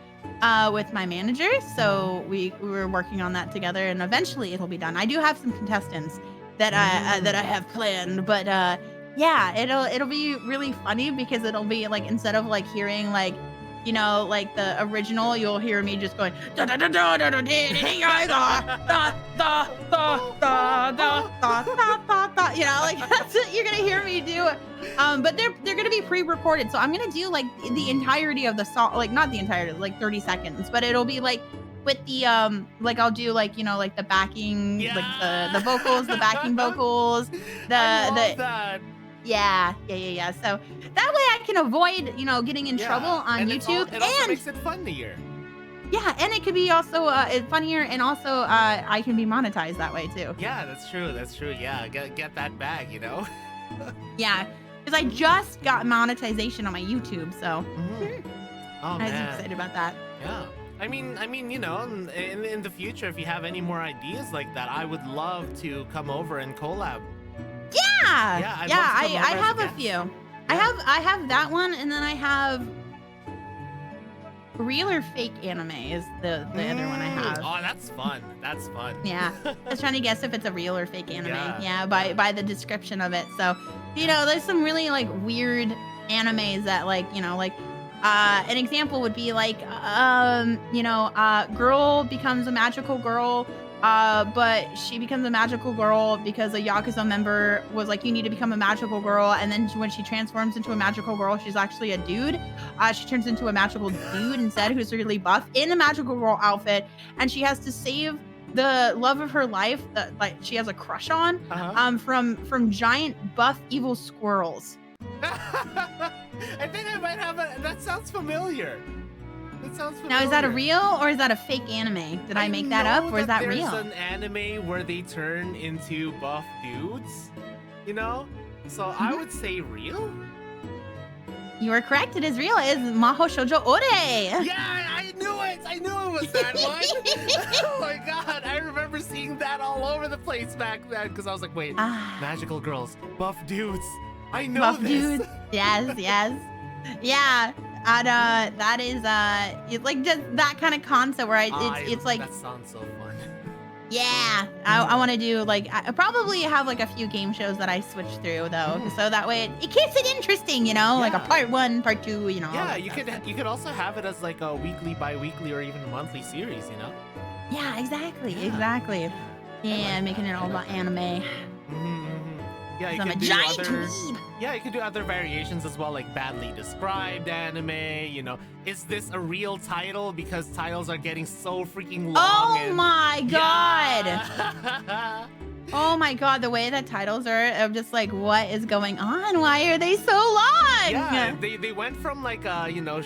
with my manager. So we were working on that together and eventually it'll be done. I do have some contestants that I have planned, but yeah, it'll be really funny because it'll be like, instead of like hearing like, you know, like the original, you'll hear me just going da da da da da da da da da da, you know, like that's what you're gonna hear me do. But they're gonna be pre-recorded, so I'm gonna do like the entirety of the song, like not the entirety, like 30 seconds, but it'll be like with the like I'll do like, you know, like the backing, like the vocals, the backing vocals, that. Yeah. So that way I can avoid, you know, getting in trouble on YouTube. It also makes it funnier. Yeah, and it could be also funnier, and also I can be monetized that way too. Yeah, that's true. Yeah, get that bag, you know. Yeah, because I just got monetization on my YouTube, so Oh I was excited about that. Yeah. I mean, you know, in the future, if you have any more ideas like that, I would love to come over and collab. Yeah, I have a few. Yeah. I have that one, and then I have real or fake anime is the other one I have. Oh, that's fun. Yeah, I was trying to guess if it's a real or fake anime. Yeah. By the description of it. So, you know, there's some really like weird animes that like, you know, like an example would be like you know, girl becomes a magical girl. But she becomes a magical girl because a Yakuza member was like, you need to become a magical girl. And then when she transforms into a magical girl, she's actually a dude. She turns into a magical dude instead, who's really buff in a magical girl outfit. And she has to save the love of her life that like she has a crush on, from giant buff evil squirrels. I think I might have that sounds familiar. Now, is that a real or is that a fake anime? Did I make that up, or is that real? There's an anime where they turn into buff dudes, you know? So I would say real. You are correct. It is real. It is Maho Shoujo Ore. Yeah, I knew it. I knew it was that one. Oh my god, I remember seeing that all over the place back then because I was like, wait, magical girls, buff dudes. I know buff this. Dudes. Yes. Yeah. And that is it's like just that kind of concept where it's like, that sounds so fun. Yeah, I want to do like, I probably have like a few game shows that I switch through though, so that way it keeps it interesting, you know, like a part 1, part 2, you know. Yeah, you could also have it as like a weekly, bi-weekly, or even a monthly series, you know. Yeah, exactly. Yeah, making it all about anime. Yeah, you I'm a could do giant other. weeb. Yeah, you could do other variations as well, like badly described anime. You know, is this a real title? Because titles are getting so freaking long. Oh my god! Yeah. Oh my god, the way that titles are, I'm just like, what is going on? Why are they so long? Yeah, they went from like you know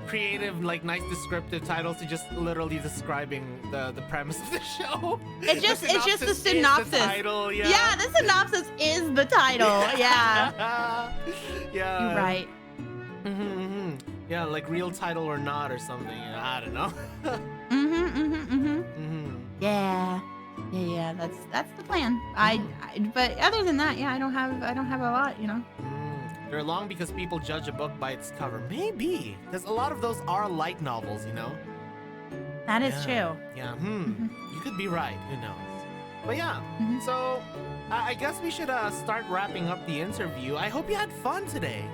creative, like nice descriptive titles to just literally describing the premise of the show. It's just the is synopsis. the title, yeah. Yeah, the synopsis is the title. Yeah. Yeah. You're right. Yeah, like real title or not or something. I don't know. Yeah. Yeah. That's the plan. But other than that, yeah, I don't have a lot. They're long because people judge a book by its cover. Maybe, because a lot of those are light novels. That is true. Yeah. You could be right. Who knows? But yeah. So I guess we should start wrapping up the interview. I hope you had fun today.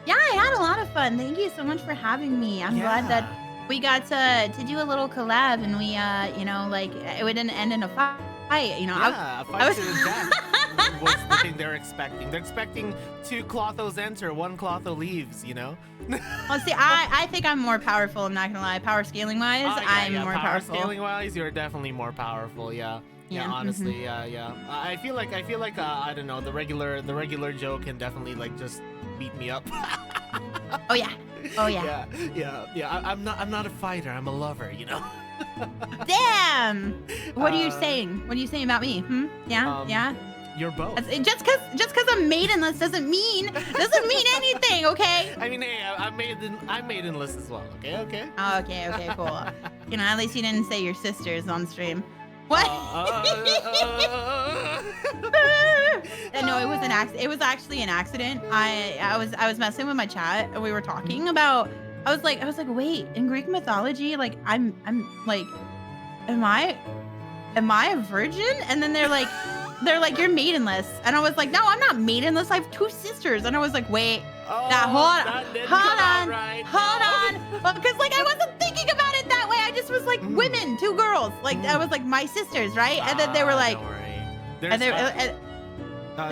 Yeah, I had a lot of fun. Thank you so much for having me. I'm glad that we got to do a little collab, and we it didn't end in a fight. Yeah, a fight to the death was the thing they're expecting. They're expecting 2 Clothos enter, 1 Clotho leaves. Well, see, I think I'm more powerful. I'm not gonna lie. Power scaling wise, I'm more powerful. Power scaling wise, you're definitely more powerful. Yeah. Yeah, honestly, yeah. I feel like I don't know, the regular Joe can definitely like just beat me up. Oh yeah. Yeah. I'm not a fighter. I'm a lover. Damn. What are you saying? What are you saying about me? Yeah. You're both. Just cause I'm maidenless doesn't mean anything. Okay. I mean, hey, I'm maidenless as well. Okay. Oh, okay, cool. At least you didn't say your sisters on stream. What? No, it was an accident. It was actually an accident. I was messing with my chat and we were talking about. I was like, wait, in Greek mythology, like I'm like, am I a virgin? And then they're like, you're maidenless. And I was like, no, I'm not maidenless. I have 2 sisters. And I was like, wait, hold on. Well, because like I wasn't thinking about it that way. I just was like, women, 2 girls. Like I was like my sisters, right? And then they were like, don't worry. There's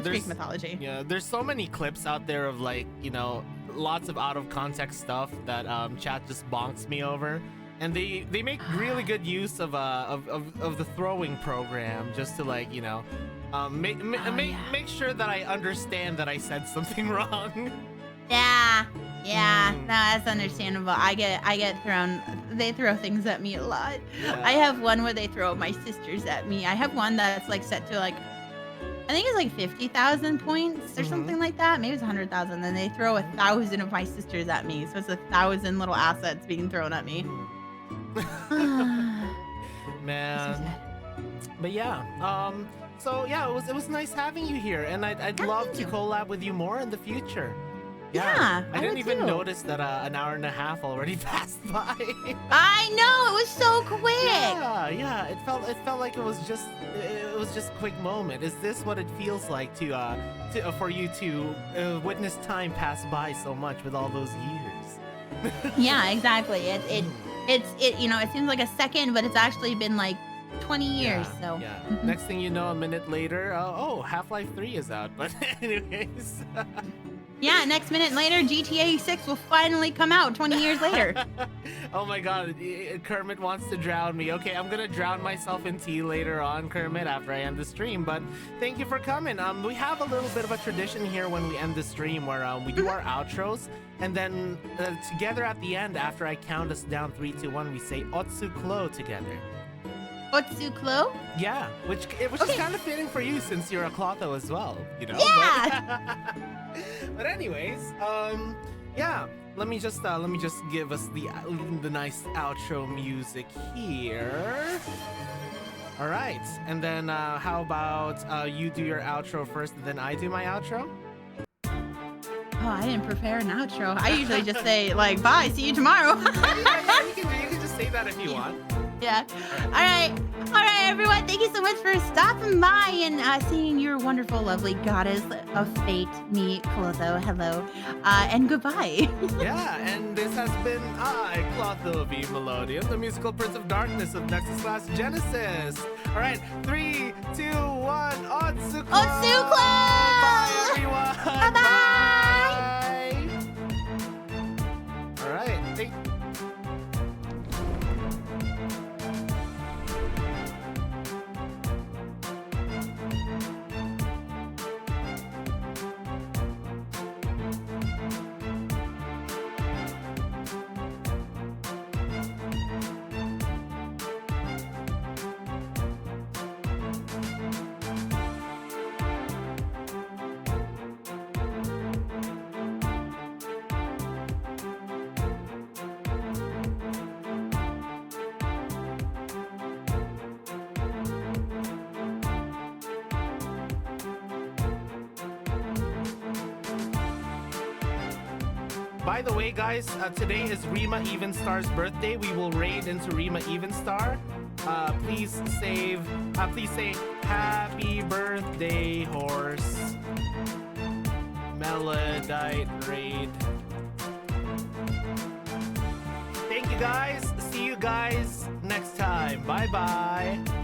Greek mythology. Yeah, there's so many clips out there of like, lots of out of context stuff that chat just bonks me over. And they make really good use of the throwing program just to like, make sure that I understand that I said something wrong. Yeah. No, that's understandable. I get thrown. They throw things at me a lot. Yeah. I have one where they throw my sisters at me. I have one that's like set to like, I think it's like 50,000 points or something like that. Maybe it's 100,000. Then they throw 1,000 of my sisters at me. So it's 1,000 little assets being thrown at me. Man. But yeah. So yeah, it was nice having you here, and I'd love to collab with you more in the future. Yeah, I didn't even notice that an hour and a half already passed by. I know, it was so quick. Yeah. It felt like it was just a quick moment. Is this what it feels like for you to witness time pass by so much with all those years? Yeah, exactly. It seems like a second, but it's actually been like 20 years. So Next thing you know, a minute later, Half-Life 3 is out. But anyways. Yeah, next minute later, GTA 6 will finally come out 20 years later. Oh my god, Kermit wants to drown me. Okay, I'm gonna drown myself in tea later on, Kermit, after I end the stream. But thank you for coming. We have a little bit of a tradition here when we end the stream where we do our outros. And then together at the end, after I count us down 3, 2, 1, we say Otsu Klo together. Otsu Klo? Yeah, which is kind of fitting for you since you're a Clotho as well, Yeah! But anyways, yeah, let me just give us the nice outro music here. All right, and then how about you do your outro first, and then I do my outro? Oh, I didn't prepare an outro. I usually just say like, bye, see you tomorrow. Yeah, you can just say that if you want. Yeah. All right, everyone. Thank you so much for stopping by and seeing your wonderful, lovely goddess of fate, me, Clotho. Hello, and goodbye. Yeah, and this has been I, Clotho V. Melodium, the musical prince of darkness of Nexus Class Genesis. All right, 3, 2, 1, Otsu Klo! Otsu Klo! Bye, everyone! Bye-bye! All right, by the way, guys, today is Rima Evenstar's birthday. We will raid into Rima Evenstar. Please say happy birthday, horse. Melodite raid. Thank you, guys. See you guys next time. Bye bye.